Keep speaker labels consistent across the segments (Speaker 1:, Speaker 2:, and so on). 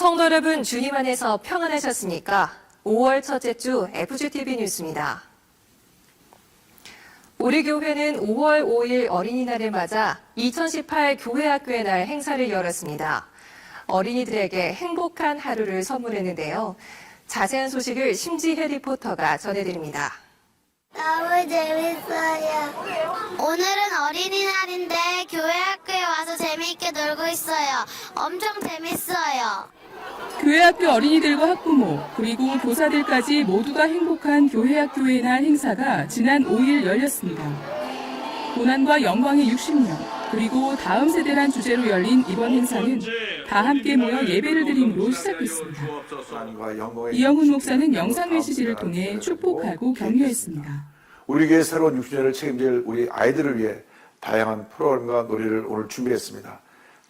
Speaker 1: 성도 여러분, 주님 안에서 평안하셨습니까? 5월 첫째 주 FGTV 뉴스입니다. 우리 교회는 5월 5일 어린이날을 맞아 2018 교회학교의 날 행사를 열었습니다. 어린이들에게 행복한 하루를 선물했는데요. 자세한 소식을 심지혜 리포터가 전해드립니다.
Speaker 2: 너무 재밌어요. 오늘은 어린이날인데 교회 학교에 와서 재미있게 놀고 있어요. 엄청 재밌어요.
Speaker 3: 교회학교 어린이들과 학부모 그리고 교사들까지 모두가 행복한 교회학교의 날 행사가 지난 5일 열렸습니다. 고난과 영광의 60년 그리고 다음 세대란 주제로 열린 이번 행사는 다 함께 모여 예배를 드림으로 시작됐습니다. 이영훈 목사는 영상 메시지를 통해 축복하고 격려했습니다.
Speaker 4: 우리 교회 새로운 60년을 책임질 우리 아이들을 위해 다양한 프로그램과 놀이를 오늘 준비했습니다.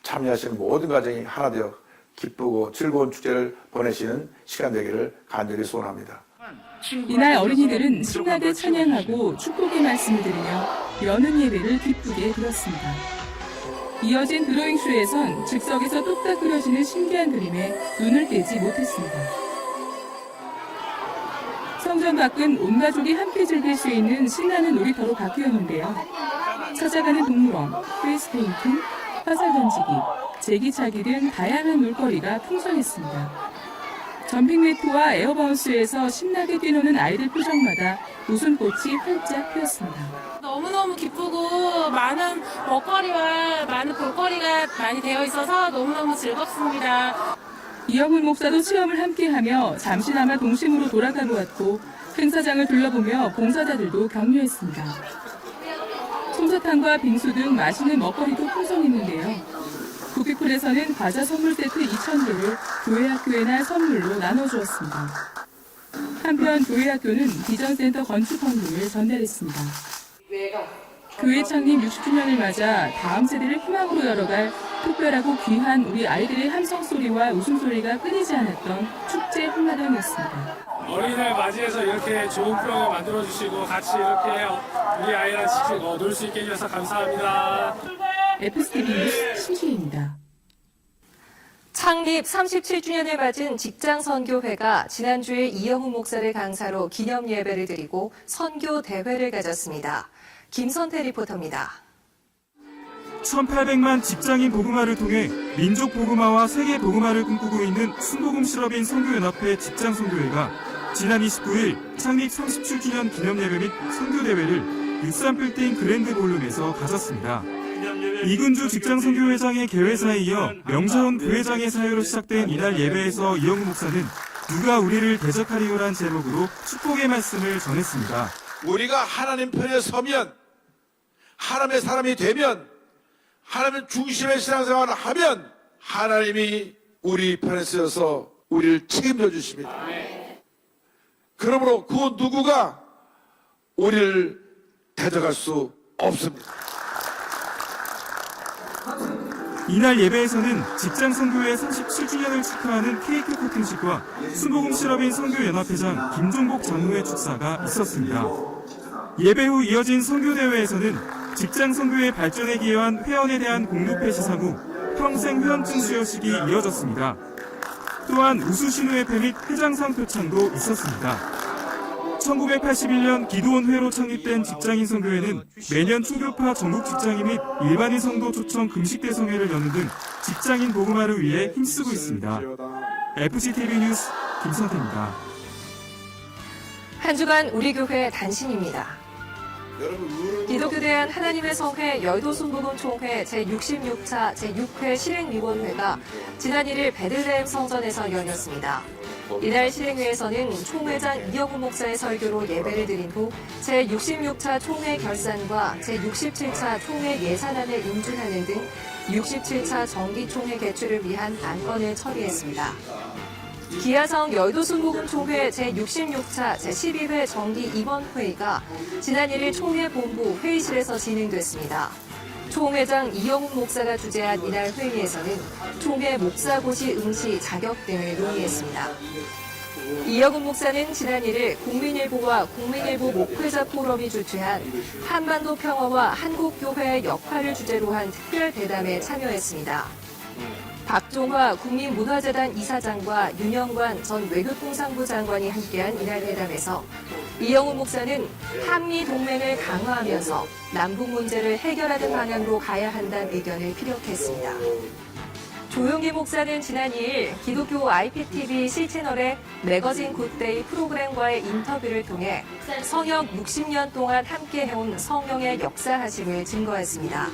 Speaker 4: 참여하시는 모든 가정이 하나 되어 기쁘고 즐거운 축제를 보내시는 시간 되기를 간절히 소원합니다.
Speaker 3: 이날 어린이들은 신나게 찬양하고 축복의 말씀을 드리며 여는 예배를 기쁘게 드렸습니다. 이어진 드로잉쇼에선 즉석에서 뚝딱 그려지는 신기한 그림에 눈을 떼지 못했습니다. 성전 밖은 온 가족이 함께 즐길 수 있는 신나는 놀이터로 바뀌었는데요. 찾아가는 동물원, 페이스 페인팅, 화살 던지기, 제기차기 등 다양한 놀거리가 풍성했습니다. 점핑 네트와 에어바운스에서 신나게 뛰노는 아이들 표정마다 웃음꽃이 활짝 피었습니다.
Speaker 5: 너무너무 기쁘고 많은 먹거리와 많은 볼거리가 많이 되어 있어서 너무너무 즐겁습니다.
Speaker 3: 이영훈 목사도 체험을 함께하며 잠시나마 동심으로 돌아가 보았고 행사장을 둘러보며 봉사자들도 격려했습니다. 솜사탕과 빙수 등 맛있는 먹거리도 풍성했는데요. 구피풀에서는 과자 선물 세트 2,000개를 교회학교의 날 선물로 나눠주었습니다. 한편 교회학교는 비전센터 건축 헌금을 전달했습니다. 교회 창립 60주년을 맞아 다음 세대를 희망으로 열어갈 특별하고 귀한 우리 아이들의 함성소리와 웃음소리가 끊이지 않았던 축제 한마당이었습니다.
Speaker 6: 어린이날 맞이해서 이렇게 좋은 프로그램 만들어주시고 같이 이렇게 우리 아이랑 놀 수 있게 해주셔서 감사합니다.
Speaker 3: FGTV 뉴스 심지혜입니다.
Speaker 1: 창립 37주년을 맞은 직장선교회가 지난주에 이영훈 목사를 강사로 기념 예배를 드리고 선교 대회를 가졌습니다. 김선태 리포터입니다.
Speaker 7: 1800만 직장인 복음화를 통해 민족 복음화와 세계 복음화를 꿈꾸고 있는 순복음 실업인 선교연합회 직장선교회가 지난 29일 창립 37주년 기념예배 및 선교대회를 63빌딩 그랜드 볼룸에서 가졌습니다. 이근주 직장선교회장의 개회사에 이어 명자훈 부회장의 사유로 시작된 이날 예배에서 이영훈 목사는 누가 우리를 대적하리요란 제목으로 축복의 말씀을 전했습니다.
Speaker 8: 우리가 하나님 편에 서면, 하나님의 사람이 되면, 하나님 중심의 신앙생활을 하면 하나님이 우리 편에 서서 우리를 책임져 주십니다. 그러므로 그 누구가 우리를 대적할 수 없습니다.
Speaker 7: 이날 예배에서는 직장선교회 37주년을 축하하는 케이크 커팅식과 순복음 실업인 선교연합회장 김종복 장로의 축사가 있었습니다. 예배 후 이어진 선교대회에서는 직장선교회 발전에 기여한 회원에 대한 공로패 시상 후 평생 회원증 수여식이 이어졌습니다. 또한 우수신우회패 및 회장상 표창도 있었습니다. 1981년 기도원회로 창립된 직장인 선교회는 매년 초교파 전국 직장인 및 일반인 성도 초청 금식대성회를 여는 등 직장인 복음화를 위해 힘쓰고 있습니다. FGTV 뉴스 김선태입니다.
Speaker 1: 한 주간 우리 교회 단신입니다. 기독교대한 하나님의 성회 여의도순복음총회 제66차 제6회 실행위원회가 지난 1일 베들레헴 성전에서 열렸습니다. 이날 실행회에서는 총회장 이영훈 목사의 설교로 예배를 드린 후 제66차 총회 결산과 제67차 총회 예산안을 인준하는 등 67차 정기총회 개최를 위한 안건을 처리했습니다. 기아성 여의도순복음총회 제66차 제12회 정기 임원회의가 지난 1일 총회 본부 회의실에서 진행됐습니다. 총회장 이영훈 목사가 주재한 이날 회의에서는 총회 목사고시 응시 자격 등을 논의했습니다. 이영훈 목사는 지난 1일 국민일보와 국민일보 목회자 포럼이 주최한 한반도 평화와 한국교회의 역할을 주제로 한 특별 대담에 참여했습니다. 박종화 국민문화재단 이사장과 윤영관 전 외교통상부 장관이 함께한 이날 회담에서 이영훈 목사는 한미 동맹을 강화하면서 남북 문제를 해결하는 방향으로 가야 한다는 의견을 피력했습니다. 조용기 목사는 지난 2일 기독교 IPTV C채널의 매거진 굿데이 프로그램과의 인터뷰를 통해 성역 60년 동안 함께 해온 성령의 역사하심을 증거했습니다.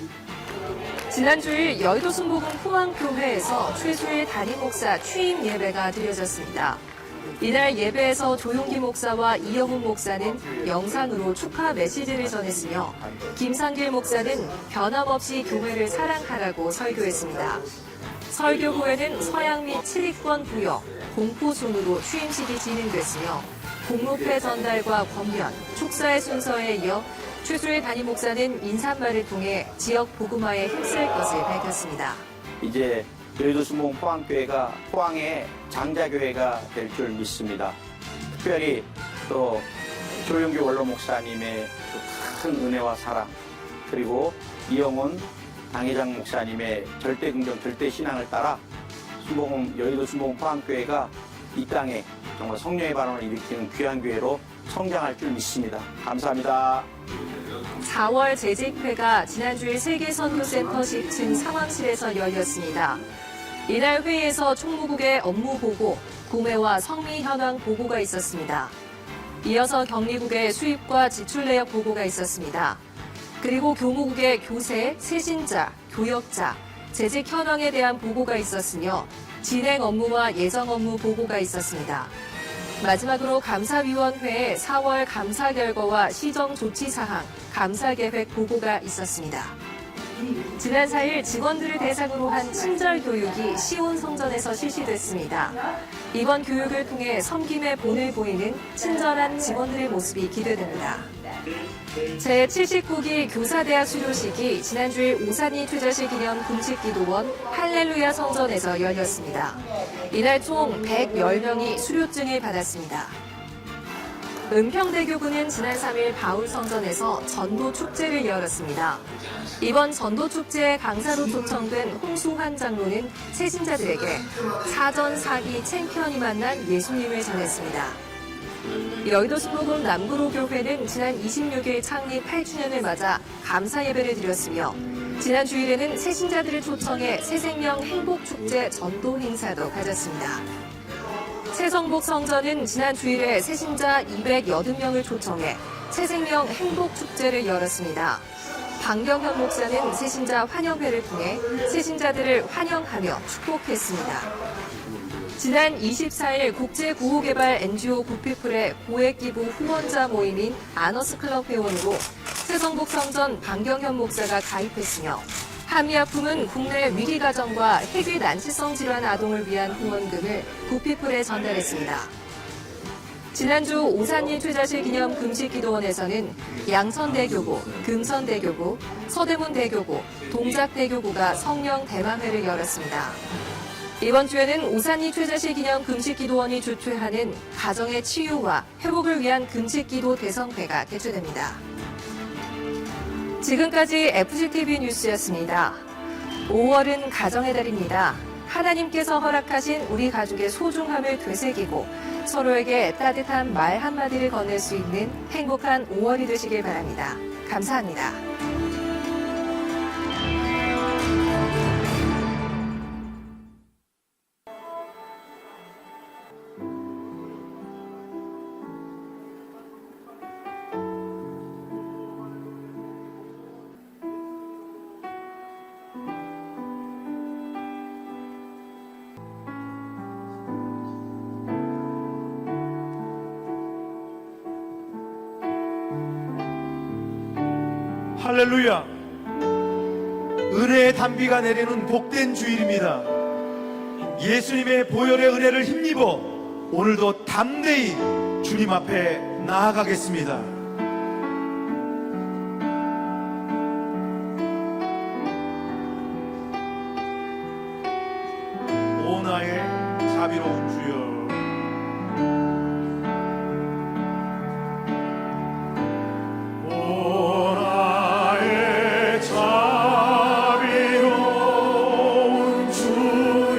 Speaker 1: 지난 주일 여의도 순복음 포항교회에서 최수일 담임 목사 취임 예배가 드려졌습니다. 이날 예배에서 조용기 목사와 이영훈 목사는 영상으로 축하 메시지를 전했으며 김상길 목사는 변함없이 교회를 사랑하라고 설교했습니다. 설교 후에는 서양 및 7위권 부여, 공포 순으로 취임식이 진행됐으며 공로패 전달과 권면, 축사의 순서에 이어 최수일 담임 목사는 인사말을 통해 지역 복음화에 힘쓸 것을 밝혔습니다.
Speaker 9: 이제 여의도 순복음 포항교회가 포항의 장자교회가 될 줄 믿습니다. 특별히 또 조용기 원로 목사님의 큰 은혜와 사랑, 그리고 이영훈 당회장 목사님의 절대 긍정, 절대 신앙을 따라 여의도 순복음 포항교회가 이 땅에 정말 성령의 발언을 일으키는 귀한 교회로 성장할 줄 믿습니다. 감사합니다.
Speaker 1: 4월 재직회가 지난 주일 세계선교센터 10층 상황실에서 열렸습니다. 이날 회의에서 총무국의 업무 보고, 구매와 성미 현황 보고가 있었습니다. 이어서 경리국의 수입과 지출 내역 보고가 있었습니다. 그리고 교무국의 교세, 세신자, 교역자, 재직 현황에 대한 보고가 있었으며 진행 업무와 예정 업무 보고가 있었습니다. 마지막으로 감사위원회의 4월 감사 결과와 시정 조치 사항, 감사 계획 보고가 있었습니다. 지난 4일 직원들을 대상으로 한 친절 교육이 시온 성전에서 실시됐습니다. 이번 교육을 통해 섬김의 본을 보이는 친절한 직원들의 모습이 기대됩니다. 제79기 교사대학 수료식이 지난주일 오산리 투자실 기념 금식기도원 할렐루야 성전에서 열렸습니다. 이날 총 110명이 수료증을 받았습니다. 은평대교구는 지난 3일 바울성전에서 전도축제를 열었습니다. 이번 전도축제에 강사로 초청된 홍수환 장로는 새신자들에게 사전 사기 챔피언이 만난 예수님을 전했습니다. 여의도 순복음 남구로교회는 지난 26일 창립 8주년을 맞아 감사 예배를 드렸으며 지난 주일에는 새신자들을 초청해 새생명 행복축제 전도 행사도 가졌습니다. 새성복 성전은 지난 주일에 새신자 280명을 초청해 새생명 행복축제를 열었습니다. 방경현 목사는 새신자 환영회를 통해 새신자들을 환영하며 축복했습니다. 지난 24일 국제구호개발 NGO 굿피플의 고액기부 후원자 모임인 아너스클럽 회원으로 새성복 성전 방경현 목사가 가입했으며 한미아품은 국내 위기가정과 핵의 난치성 질환 아동을 위한 후원금을 굿피플에 전달했습니다. 지난주 오산리 투자실 기념 금식기도원에서는 양천대교구, 금천대교구, 서대문대교구, 동작대교구가 성령 대망회를 열었습니다. 이번 주에는 오산리 투자실 기념 금식기도원이 주최하는 가정의 치유와 회복을 위한 금식기도 대성회가 개최됩니다. 지금까지 FCTV 뉴스였습니다. 5월은 가정의 달입니다. 하나님께서 허락하신 우리 가족의 소중함을 되새기고 서로에게 따뜻한 말 한마디를 건넬 수 있는 행복한 5월이 되시길 바랍니다. 감사합니다.
Speaker 10: 할렐루야. 은혜의 단비가 내리는 복된 주일입니다. 예수님의 보혈의 은혜를 힘입어 오늘도 담대히 주님 앞에 나아가겠습니다. 오 나의 자비로운 주여,
Speaker 6: 자비로운 주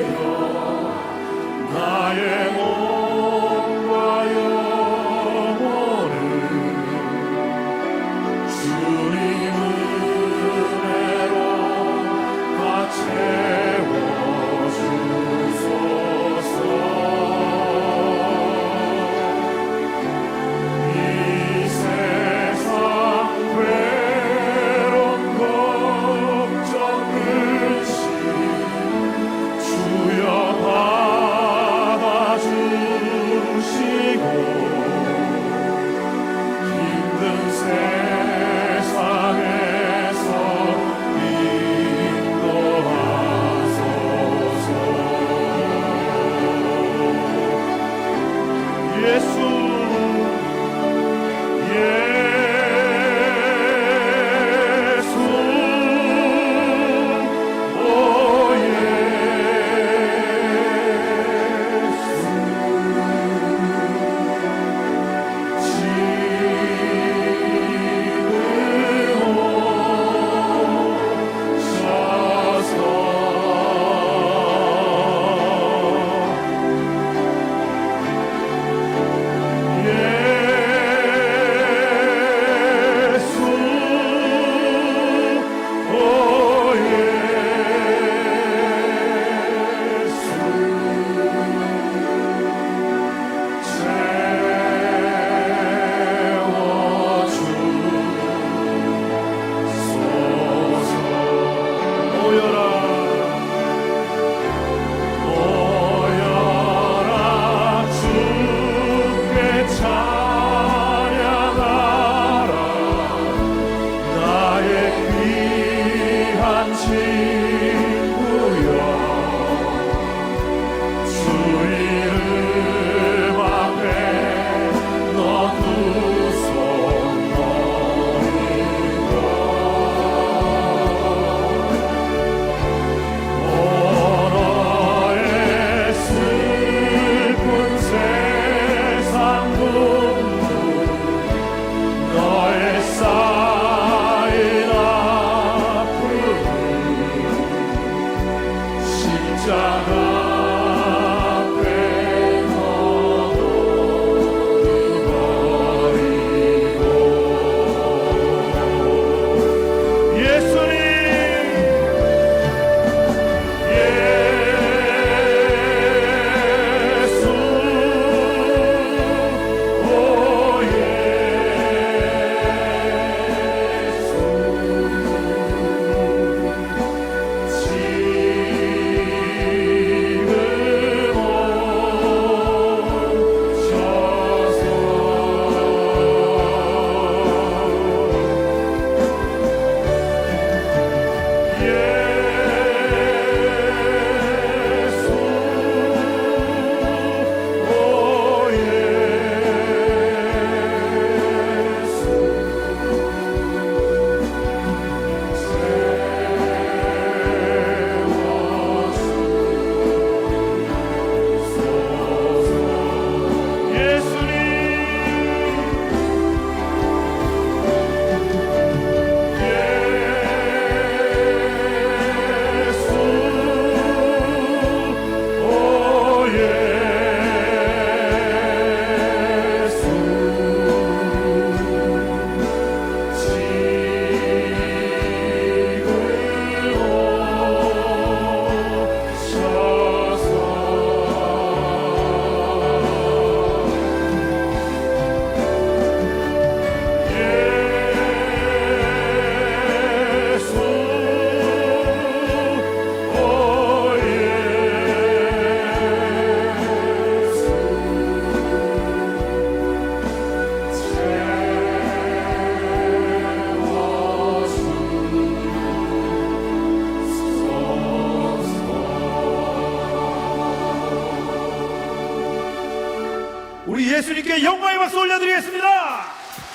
Speaker 10: 박수 올려드리겠습니다.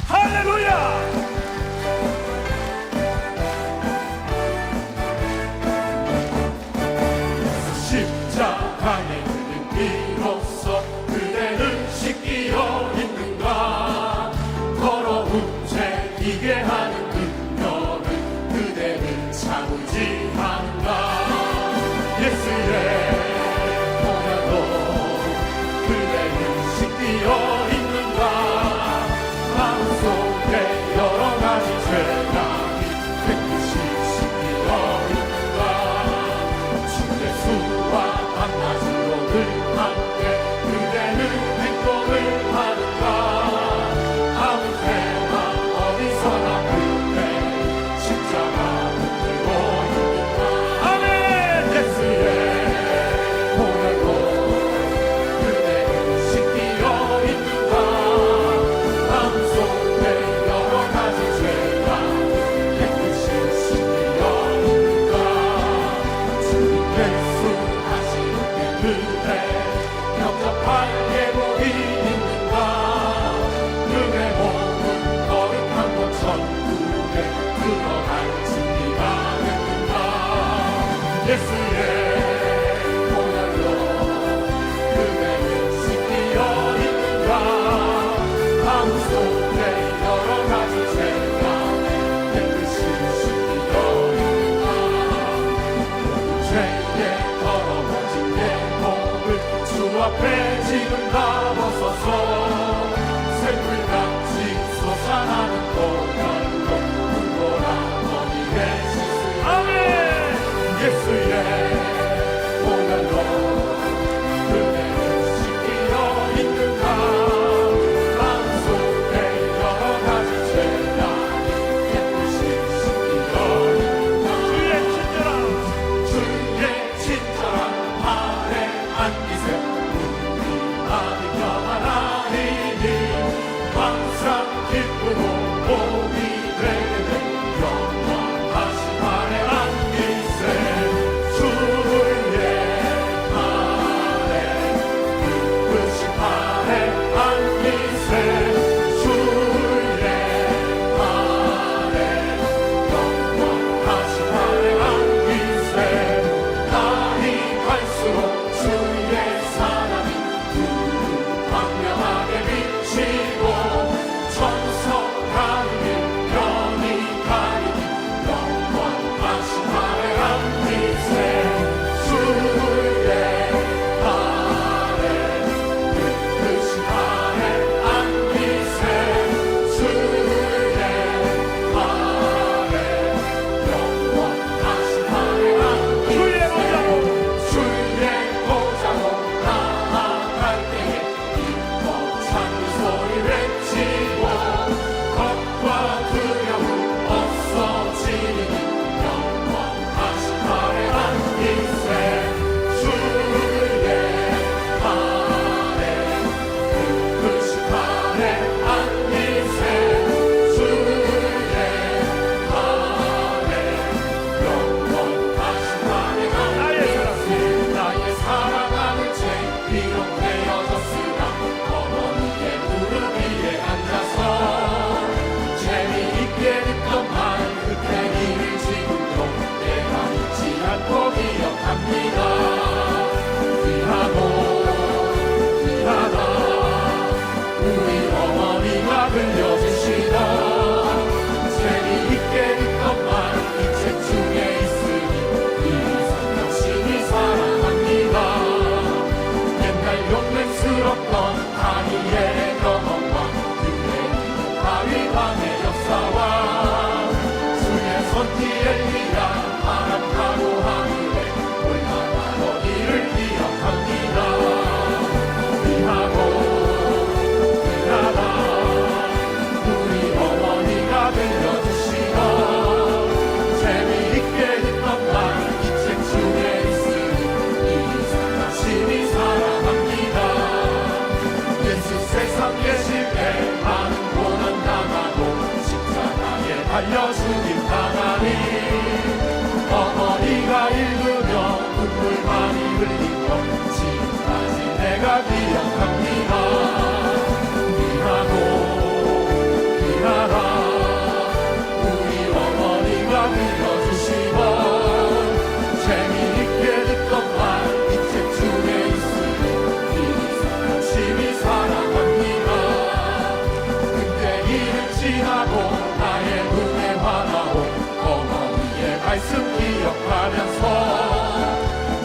Speaker 10: 할렐루야.
Speaker 6: 십자가의 은비로써 그대를 씻기어 있는가. 더러운 죄 이게 하는 능력은 그대를 참지 않는가. 예수의 보혈로 그대를 씻기어 있는가. 마음속에 여러 가지 죄가 깨끗이 씻기어 있는가. 주 예수와 밤낮으로 늘 함께 그대는 행동을 하는가. 아무 때나 어디서나 그대 십자가 붙들고 있는가.
Speaker 10: 아멘.
Speaker 6: 예수의 보혈로 그대를 씻기어 있는가. 마음속에 여러 가지 죄가 깨끗이 씻기어 있는가. 주님 예수 다시 웃게 그대 영접할 예복이 있는가. 그대 몸은 거룩한 곳 천국에 들어갈 준비가 됐는가. 예수의 보혈로 그대를 씻기어 있는가. 마음속에 여러 가지 죄가 깨끗이 씻기어 있는가. 죄의 더러워진 내 몸을 주 앞에 지금 다 벗어서 샘물같이 솟아나는 보혈로 눈보라머리에 씻으라.
Speaker 10: 아멘.
Speaker 6: 예수의 보혈로 그대를 씻기어 있는가. 마음속에 여러 가지 죄가 깨끗이 씻기어 있는가. 주의 친절한 팔에 안기세 우리 마음이 평안하리니. 항상 기쁘고 복이 되게 된 영원하신 팔에 안기세. 주의 팔에 기쁘신 팔에 안기세. 주의 팔에 영원하신 팔에 안기세. 날이 갈수록 주의 사랑이 광명하게 비치고 천성 가리니 변이 가리니 영원하신 팔에 안기세. 주의 팔에 기쁘신 팔에 안기세. 주의 팔에 영원하신 팔에 안기세. 주의 보좌로 나아갈 때에 기뻐 찬미 소리 외치고 겁과 두려움 없어지니 영원하신 팔에 안기세. 주의 팔에 기쁘신 팔에 안기세. 주의 팔에 영원하신 팔에 안기세. 나의 사랑하는 죄 비록 되어졌으나 어머니의 무릎 위에 앉아서 재미있게 듣던 말 그때 일을 지금도 내가 잊지 않고 기억합니다. 귀하고 귀하다 우리 어머니가 들려주시던 재미있게 듣던 말 이 책 중에 있으니 이상 당신이 사랑합니다. 옛날 용맹스럽던 다니엘의 경험과 그의 다윗왕의 역사와 주의 손 뒤에 엘리야 바람하고 하늘에 올라가 너희를 기억합니다. 귀하고 귀하다 우리 어머니가 들려주시던 재미있게 듣던 말 이 책 중에 있으니 이상 당신이 사랑합니다. 예수 세상 계실 때 많은 고난 당하고 십자가에 달려 죽임 당하니 어머니가 읽으며 눈물 많이 흘린 것 지금까지 내가 기억합니다. 귀한
Speaker 10: 말씀 기억하면서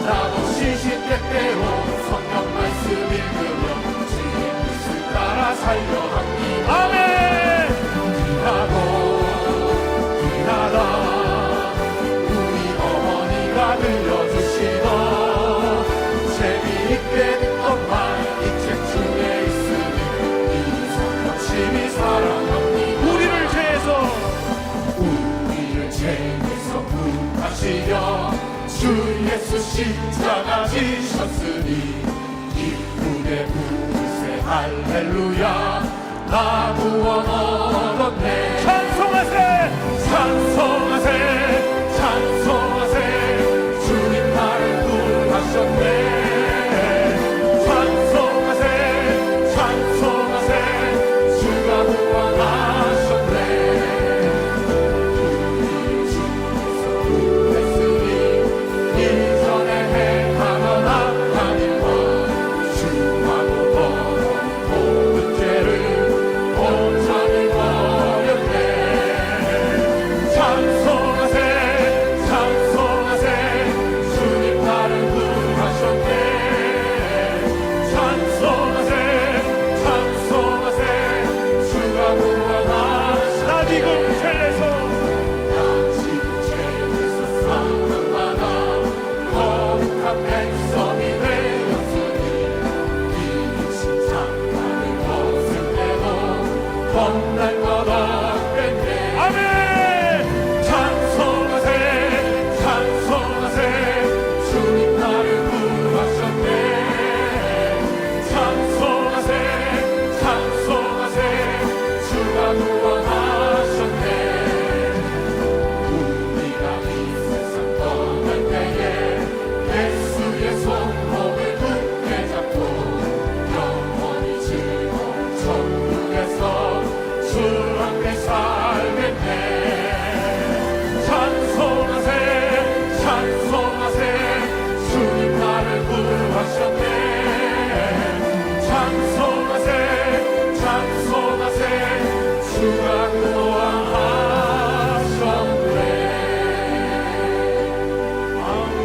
Speaker 10: 나도 시시때때로 성경 말씀 읽으며 주님 뜻을 따라 살려 합니다. 아멘. 일하다 우리 어머니가 들려주시던 재미있게 듣던만 이 책 중에 있으니 이 성경 심히 사랑합니다. 우리를 죄에서 구하시려 주 예수 십자가 지셨으니 기쁘게 부르세 할렐루야. 나 구원 얻었네. 찬송하세 찬송하세 찬송하세 주님 나를 구하셨네. 찬송하세 찬송하세 주가 구원하셨네. 우리 주께서 구했으니 이전에 행하던 악한 일과 주하고 더러운 모든 죄를 온전히 버렸네. 찬송하세 찬송하세 주님 나를 구하셨네. 찬송하세 찬송하세 주가 구원하셨네. 나 지금 죄에서 사랑받아 거룩한 백성이 되었으니 이 십자가를 벗을 때도 겁날 것 없겠네. 아멘. 찬송하세 찬송하세 주님 나를 구하셨네. 찬송하세 찬송하세 주가 구원하셨네. 우리가 이 세상 떠날 때에 예수의 손목을 굳게 잡고 영원히 즐거운 천국에서 주 함께 살겠네. 찬송하세 찬송하세 주님 나를 구하셨네. 찬송하세 찬송하세 주가 구원하셨네. 마음이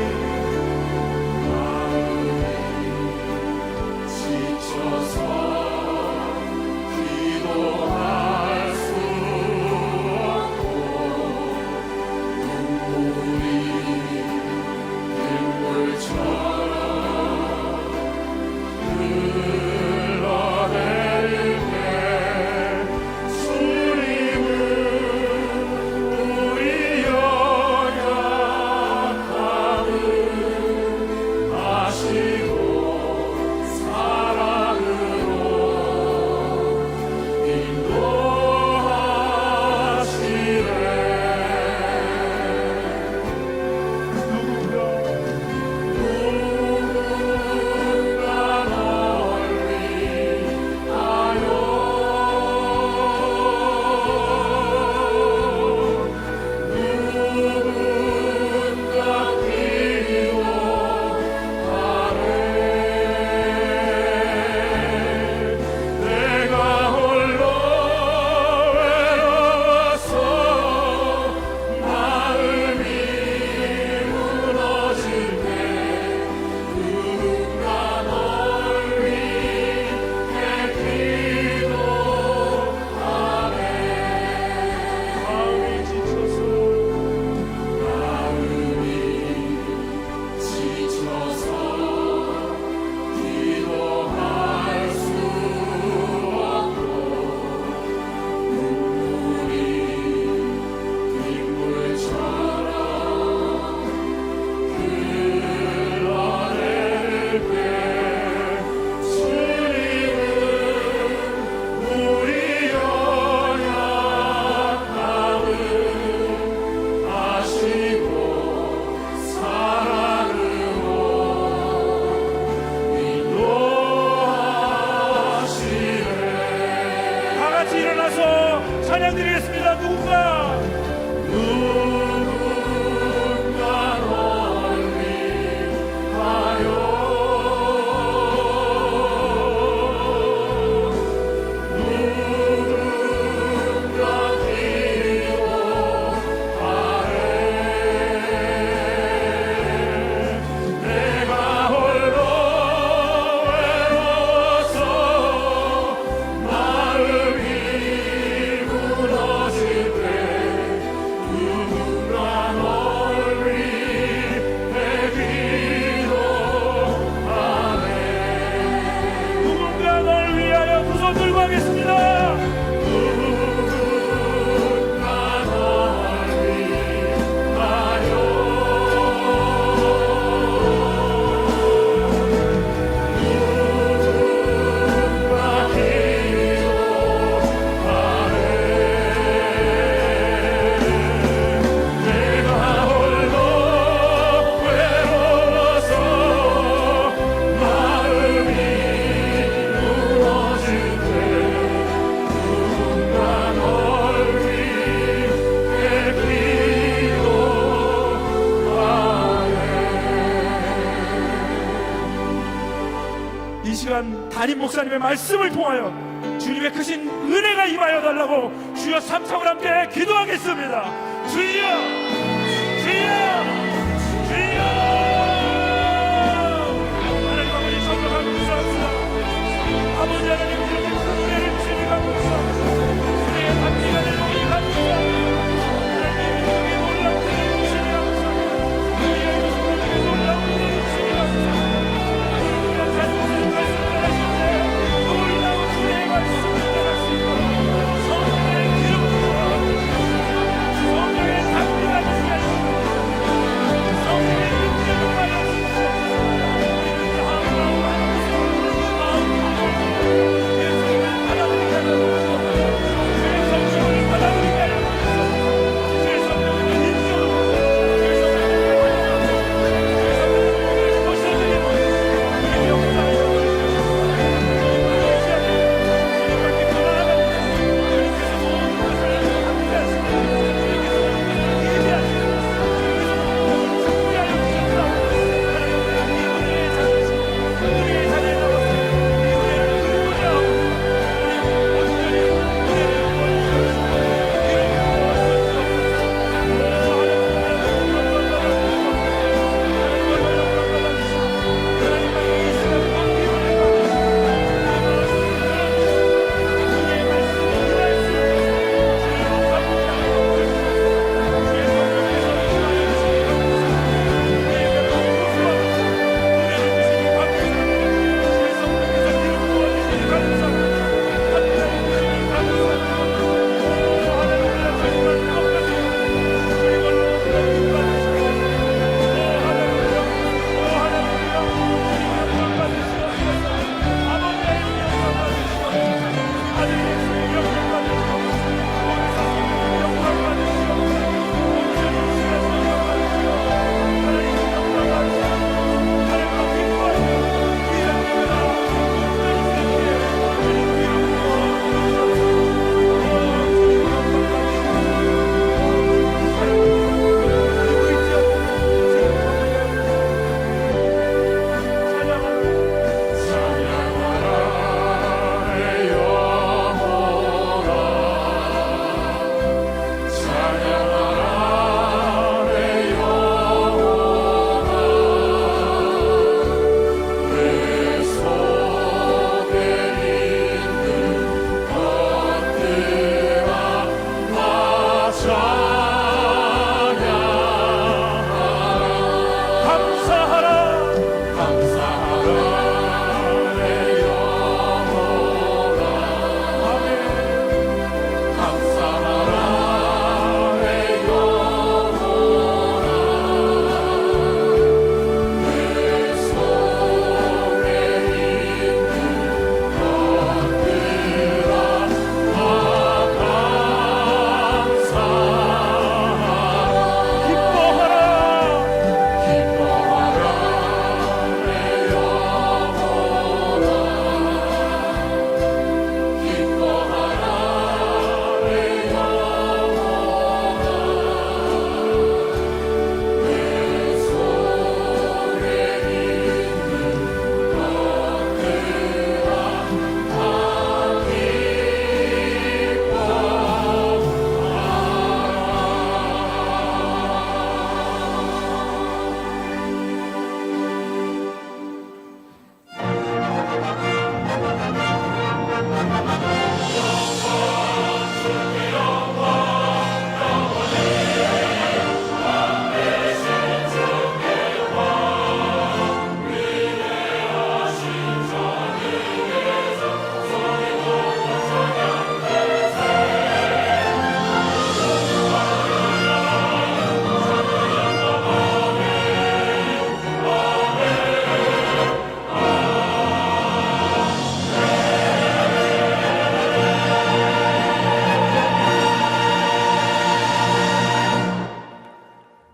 Speaker 10: 지쳐서 기도할 수 없고 눈물이 빗물처럼 흘러내릴 때 주님은 우리 연약함을 아시고 사랑으로 누군가 널 위하여 누군가 기도하네. 내가 홀로 외로워서 마음이 무너질 때 누군가 널 위해 기도하네. 마음이 지쳐서 기도할 수 없고 눈물이 빗물처럼 흘러내릴 때 주님은 우리 연약함을 아시고 사랑으로 인도하시네. 다 같이 일어나서 찬양드리겠습니다. 누군가 널 위하여 누군가 기도하네.
Speaker 6: 담임 목사님의 말씀을 통하여 주님의 크신 은혜가 임하여 달라고 주여 삼창을 함께 기도하겠습니다. 주여, 주여, 주여. 하나님 아버지 정말 감사합니다. 아버지 하나님 이렇게 큰 은혜를 주님 감사합니다. 은혜의 담기가 되는 이 감사합니다. 하나님 이렇게 놀라운 은혜를 주시니 감사합니다. 우리의 이곳에 놀라운 은혜를 주시니 감사합니다. 우리가 잘못된 말씀을 하실 때 놀라운 주의 말씀을 전할 수 있도록 성령의 기름 부어 성령의 담기가 되게 하시고 성령의 능력을 받아 주시옵소서. 우리는 하나님 예수님을 받아들이게 하여 주옵소서. 주의 성령을 받아들이게 하여 주옵소서. 주의 성령을 인정하고 주의 성령을 받아들이고 주의 성령을 보셔드리고 우리 영상을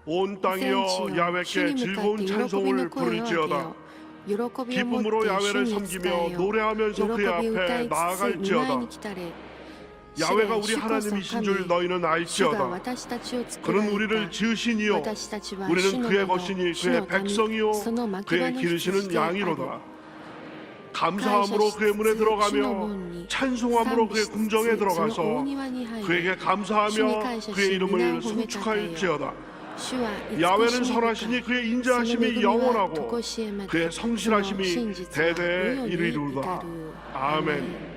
Speaker 11: 온 땅이여 야훼께 즐거운 찬송을 부를지어다. 기쁨으로 야훼를 섬기며 노래하면서 그의 앞에 나아갈지어다. 야훼가 우리 하나님이신 줄 너희는 알지어다. 그는 우리를 지으시니요 우리는 그의 것이니 그의 백성이요 그의 기르시는 양이로다. 감사함으로 그의 문에 들어가며 찬송함으로 그의 궁정에 들어가서 그에게 감사하며 그의 이름을 송축할지어다. 야훼는 선하시니 그의 인자하심이 영원하고 그의 성실하심이 대대에 이르리로다. 아멘.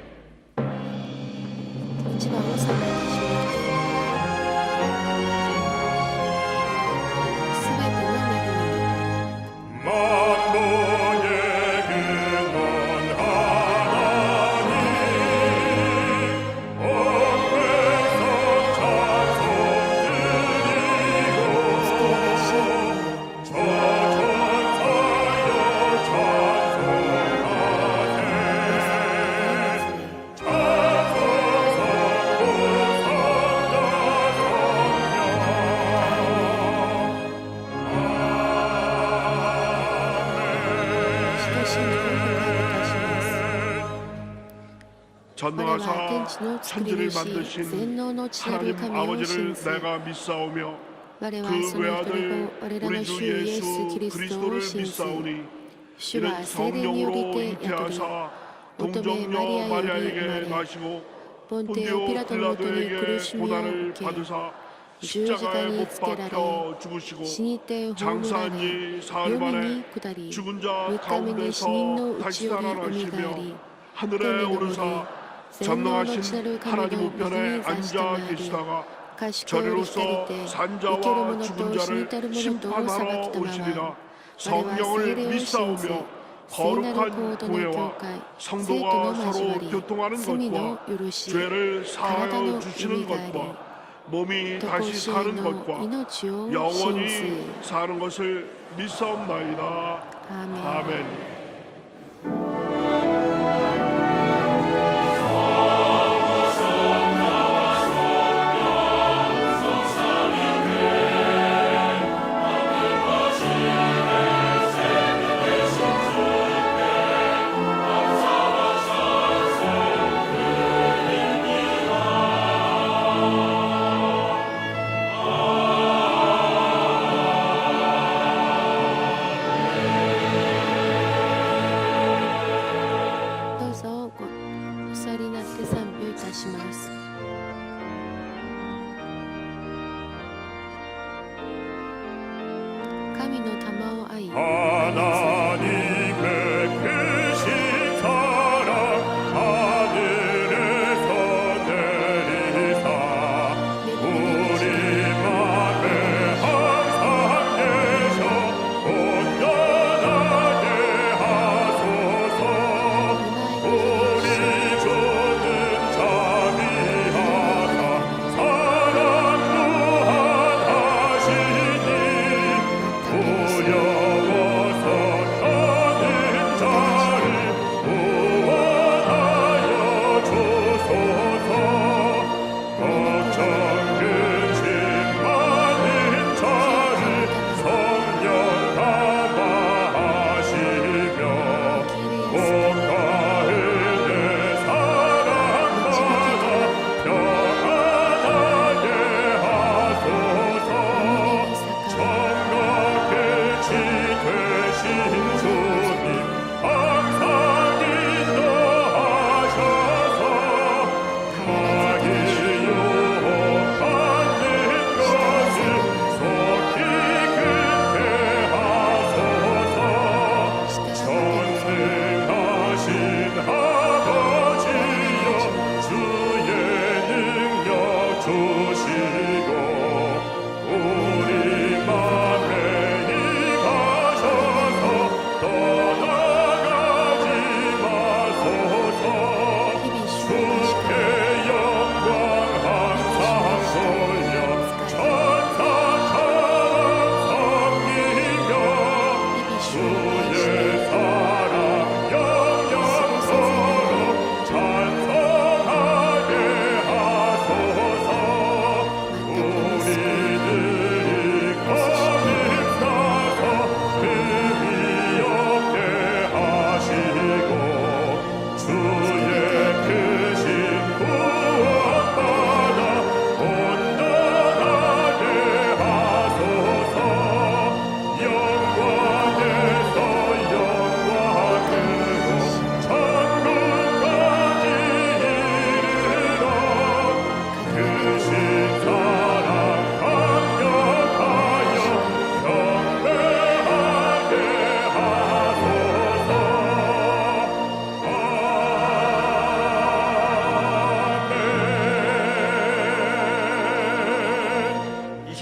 Speaker 12: 一番を賛美いたします。すべての恵み
Speaker 10: 만국의 근원 하나님 온 백성 찬송 드리고 저 천사여 찬송하세
Speaker 11: 전능하사 천지를 만드신 하나님 아버지를 내가 믿사오며 그 외아들 우리 주 예수 그리스도를 믿사오니 이는 성령으로 잉태하사 동정녀 마리아에게 나시고 본디오 빌라도에게 고난을 받으사 십자가에 못 박혀 죽으시고 장사한 지 사흘 만에 죽은 자 가운데서 다시 살아나시며 하늘에 오르사 전능하신 하나님 우편에 앉아 계시다가 저리로서 산자와 죽은 자를 심판하러 오시리라. 성령을 믿사오며 거룩한 교회와 성도가 서로 교통하는 것과 죄를 사하여 주시는 것과 몸이 다시 사는 것과 영원히 사는 것을 믿사옵나이다. 아멘. 하나님의 크신 사랑 하늘에서 내리사 우리 맘에 항상 계셔 온전하게 하소서. 우리 주는 자비하사 사랑 또한 하시니 두려워서 떠는 자를 구원하여 주소서. 걱정 근심 많은 자를 성령 감화하시며 복가을에 사랑받아 평안하게 하소서. 정과 끝이 되신 주님 항상 인도하셔서 마귀 유혹받는 것을 속히 금태하소서. 전능하신 아버지여 주의 능력 주시고 우리 맘에 임하셔서 떠나가지 마소서. 주께 영광 항상 돌려 천사처럼 섬기며 주의 사랑 영영토록 찬송하게 하소서.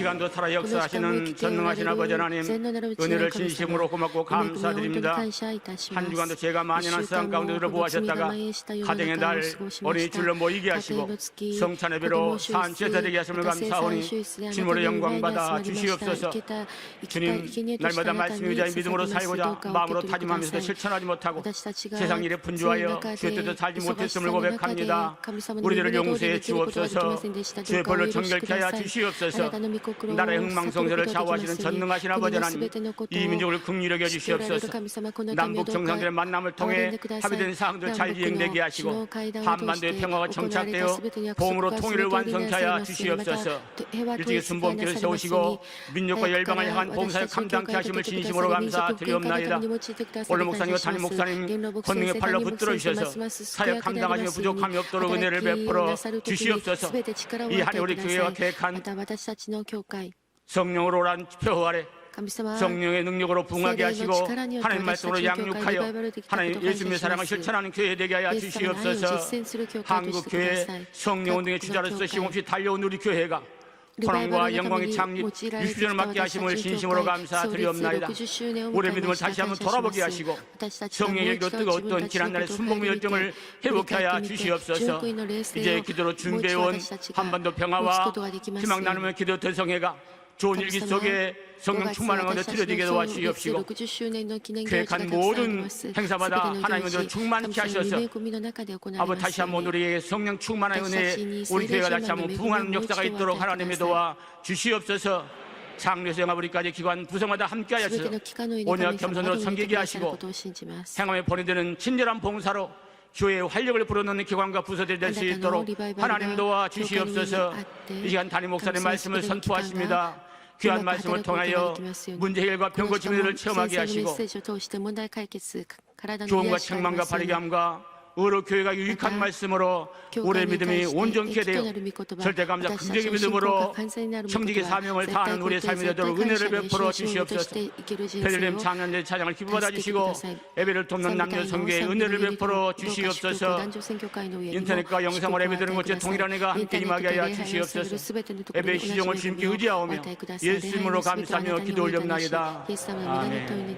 Speaker 9: 시간도 살아 역사하시는 전능하신 아버지 하나님, 은혜를 진심으로 고맙고 감사드립니다. 한 주간도 제가 만연한 싸움 가운데 들어보았다가 가정의 날 어린이 줄로 모이게 하시고 성찬 예배로 산제사 되게 하심을 감사하오니 주님으로 영광 받아 주시옵소서. 주님, 날마다 말씀 의지하여 믿음으로 살고자 마음으로 다짐하면서도 실천하지 못하고 세상 일에 분주하여 주의 뜻을 살지 못했음을 고백합니다. 우리들을 용서해 주옵소서. 주의 벌로 정결케 하여 주시옵소서. 나라의 흥망성쇠를 좌우하시는 전능하신 아버지 하나님, 이 민족을 긍휼히 여겨 주시옵소서. 남북 정상들의 만남을 통해 합의된 사항들 잘 이행되게 하시고 한반도의 평화가 정착되어 보험으로 통일을 완성케 하여 주시옵소서. 일찍이 순복음길을 세우시고 민족과 열방을 향한 봉사에 감당케 하심을 진심으로 감사드리옵나이다. 원로 목사님과 담임 목사님 권능의 팔로 붙들어 주셔서 사역 감당하시며 부족함이 없도록 은혜를 베풀어 주시옵소서. 이 한 해 우리 교회가 계획한 성령으로 오란 표어 아래 성령의 능력으로 붕하게 하시고 하나님 말씀으로 양육하여 하나님 예수님의 사랑을 실천하는 교회 되게 하여 주시옵소서. 한국 교회 성령 운동의 주자로서 쉼없이 달려온 우리 교회가 고난과 영광의 창립 60주년을 맞게 하심을 진심으로 감사드리옵나이다. 우리의 믿음을 다시 한번 돌아보게 하시고 성령의 그 뜨거웠던 지난날의 순복음 열정을 회복케 하여 주시옵소서. 이제 기도로 준비해온 한반도 평화와 희망 나누며 기도 대성회가 좋은 일기 속에 성령 충만한 가운데 드려지게 도와주시옵시고 계획한 모든 행사마다 하나님의 충만케 하셔서 아버지 다시 한번 우리에게 성령 충만한 은혜에 우리 교회가 다시 한번 부흥하는 역사가 있도록 하나님의 도와 주시옵소서. 장로에서 영아부리까지 기관 부서마다 함께 하셔서 온유와 겸손으로 섬기게 하시고 행함에 보내드는 친절한 봉사로 교회의 활력을 불어넣는 기관과 부서들이 될 수 있도록 하나님 도와 주시옵소서. 이 시간 담임 목사님 말씀을 선포하십니다. 귀한 말씀을 통하여 문제 해결과 병 고침 일을 체험하게 하시고 조언과 책망과 바르게 함과 의로 교회가 유익한 말씀으로 우리의 믿음이 온전케 되어 절대감사 긍정의 믿음으로 청지기 사명을 다하는 우리의 삶이 되도록 은혜를 베풀어 주시옵소서. 베들레헴 찬양제 찬양을 기뻐받아 주시고 예배를 돕는 남녀 성교의 은혜를 베풀어 주시옵소서. 인터넷과 영상으로 예배드리는 곳에 동일한 애가 함께 임하게 하여 주시옵소서. 예배의 시종을 주님께 의지하오며 예수님으로 감사하며 기도 올렸나이다. 아멘.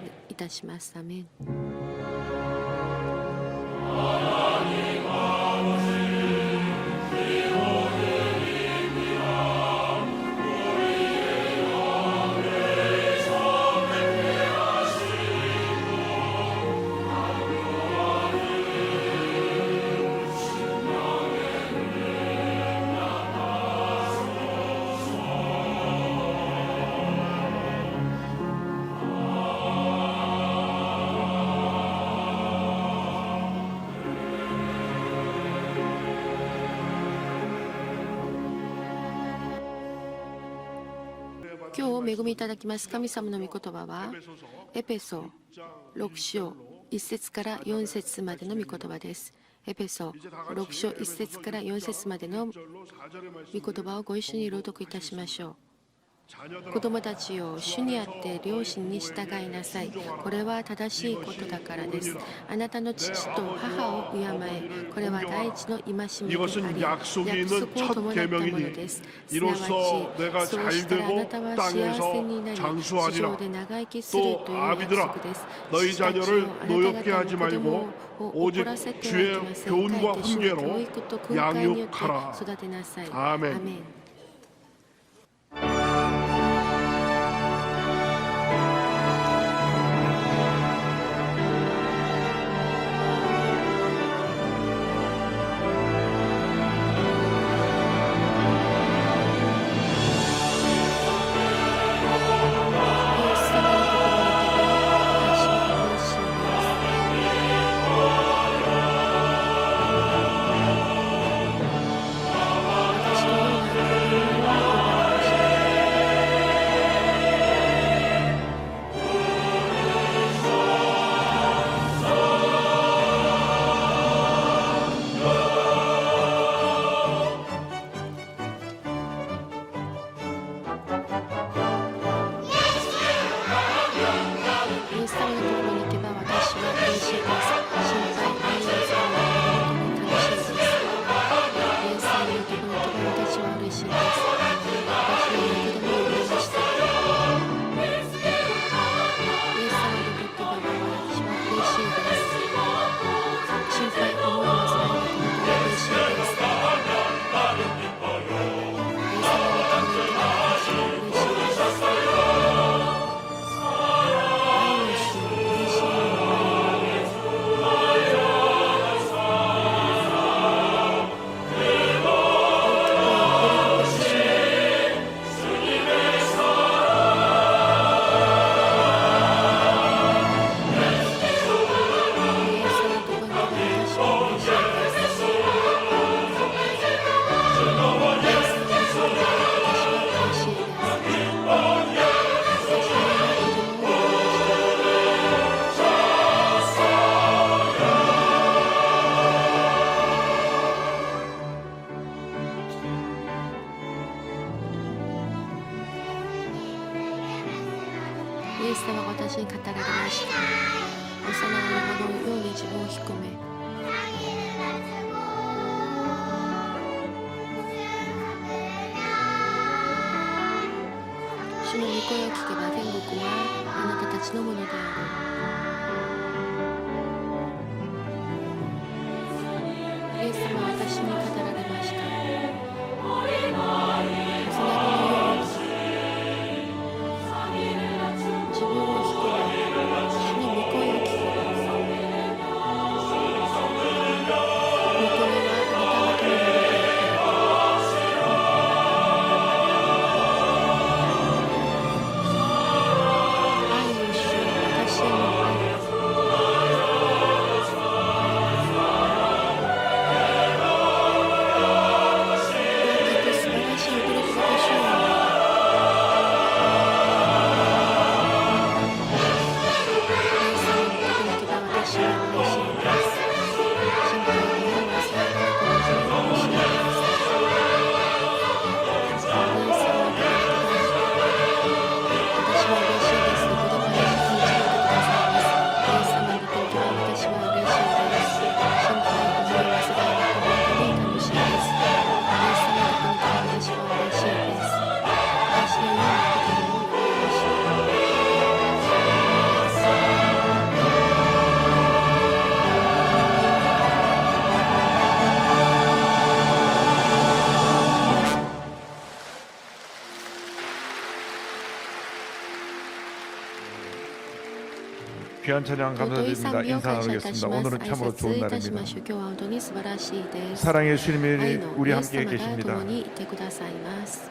Speaker 12: 今日恵みいただきます神様の御言葉はエペソ6章1節から4節までの御言葉です。エペソ6章1節から4節までの御言葉をご一緒に朗読いたしましょう。子供たちよ、主にあって両親に従いなさい。これは正しいことだからです。あなたの父と母を敬え。これは第一の戒めであり、約束を伴ったものです。すなわち、そうしたらあなたは幸せになり、地上で長生きするという約束です。父たちをあなた方の子供を怒らせてはいけません。かえって主の教育と訓戒によって育てなさい。アーメン。私のようなイエス様が私に語られました。幼い者のように自分を引き込め、主の御声を聞けば天国はあなたたちのものである。イエス様は私に語られました。幼子のように自分を引き込め、主の御声を聞け。御声はあなた方のものである。愛を主よ、私への愛を。素晴らしい驚きの主よ。私は嬉しいです。心配を思わせてください嬉しいです。イエス様をいただきたい。私は嬉しいです。子供や主に導いてくださいます。イエス様の時は私は嬉しいです。心配を思い忘れなく本当に楽しいです。イエス様の時は私は嬉しいです。私のようなことでも嬉しいです。
Speaker 8: 귀한 찬양
Speaker 12: 尊い
Speaker 8: 감사드립니다.
Speaker 12: 賛美を
Speaker 8: 인사
Speaker 12: 感謝いたし
Speaker 8: 나누겠습니다.
Speaker 12: ます。
Speaker 8: 오늘은
Speaker 12: 挨
Speaker 8: 참으로
Speaker 12: 拶
Speaker 8: 좋은
Speaker 12: いたしま
Speaker 8: 날입니다.
Speaker 12: しょう。今日は本当に素晴らしいです。
Speaker 8: 사랑의
Speaker 12: 愛
Speaker 8: 주님이
Speaker 12: の
Speaker 8: 우리
Speaker 12: イエス
Speaker 8: 함께
Speaker 12: 様が
Speaker 8: 계십니다.
Speaker 12: 共にいてくださいます。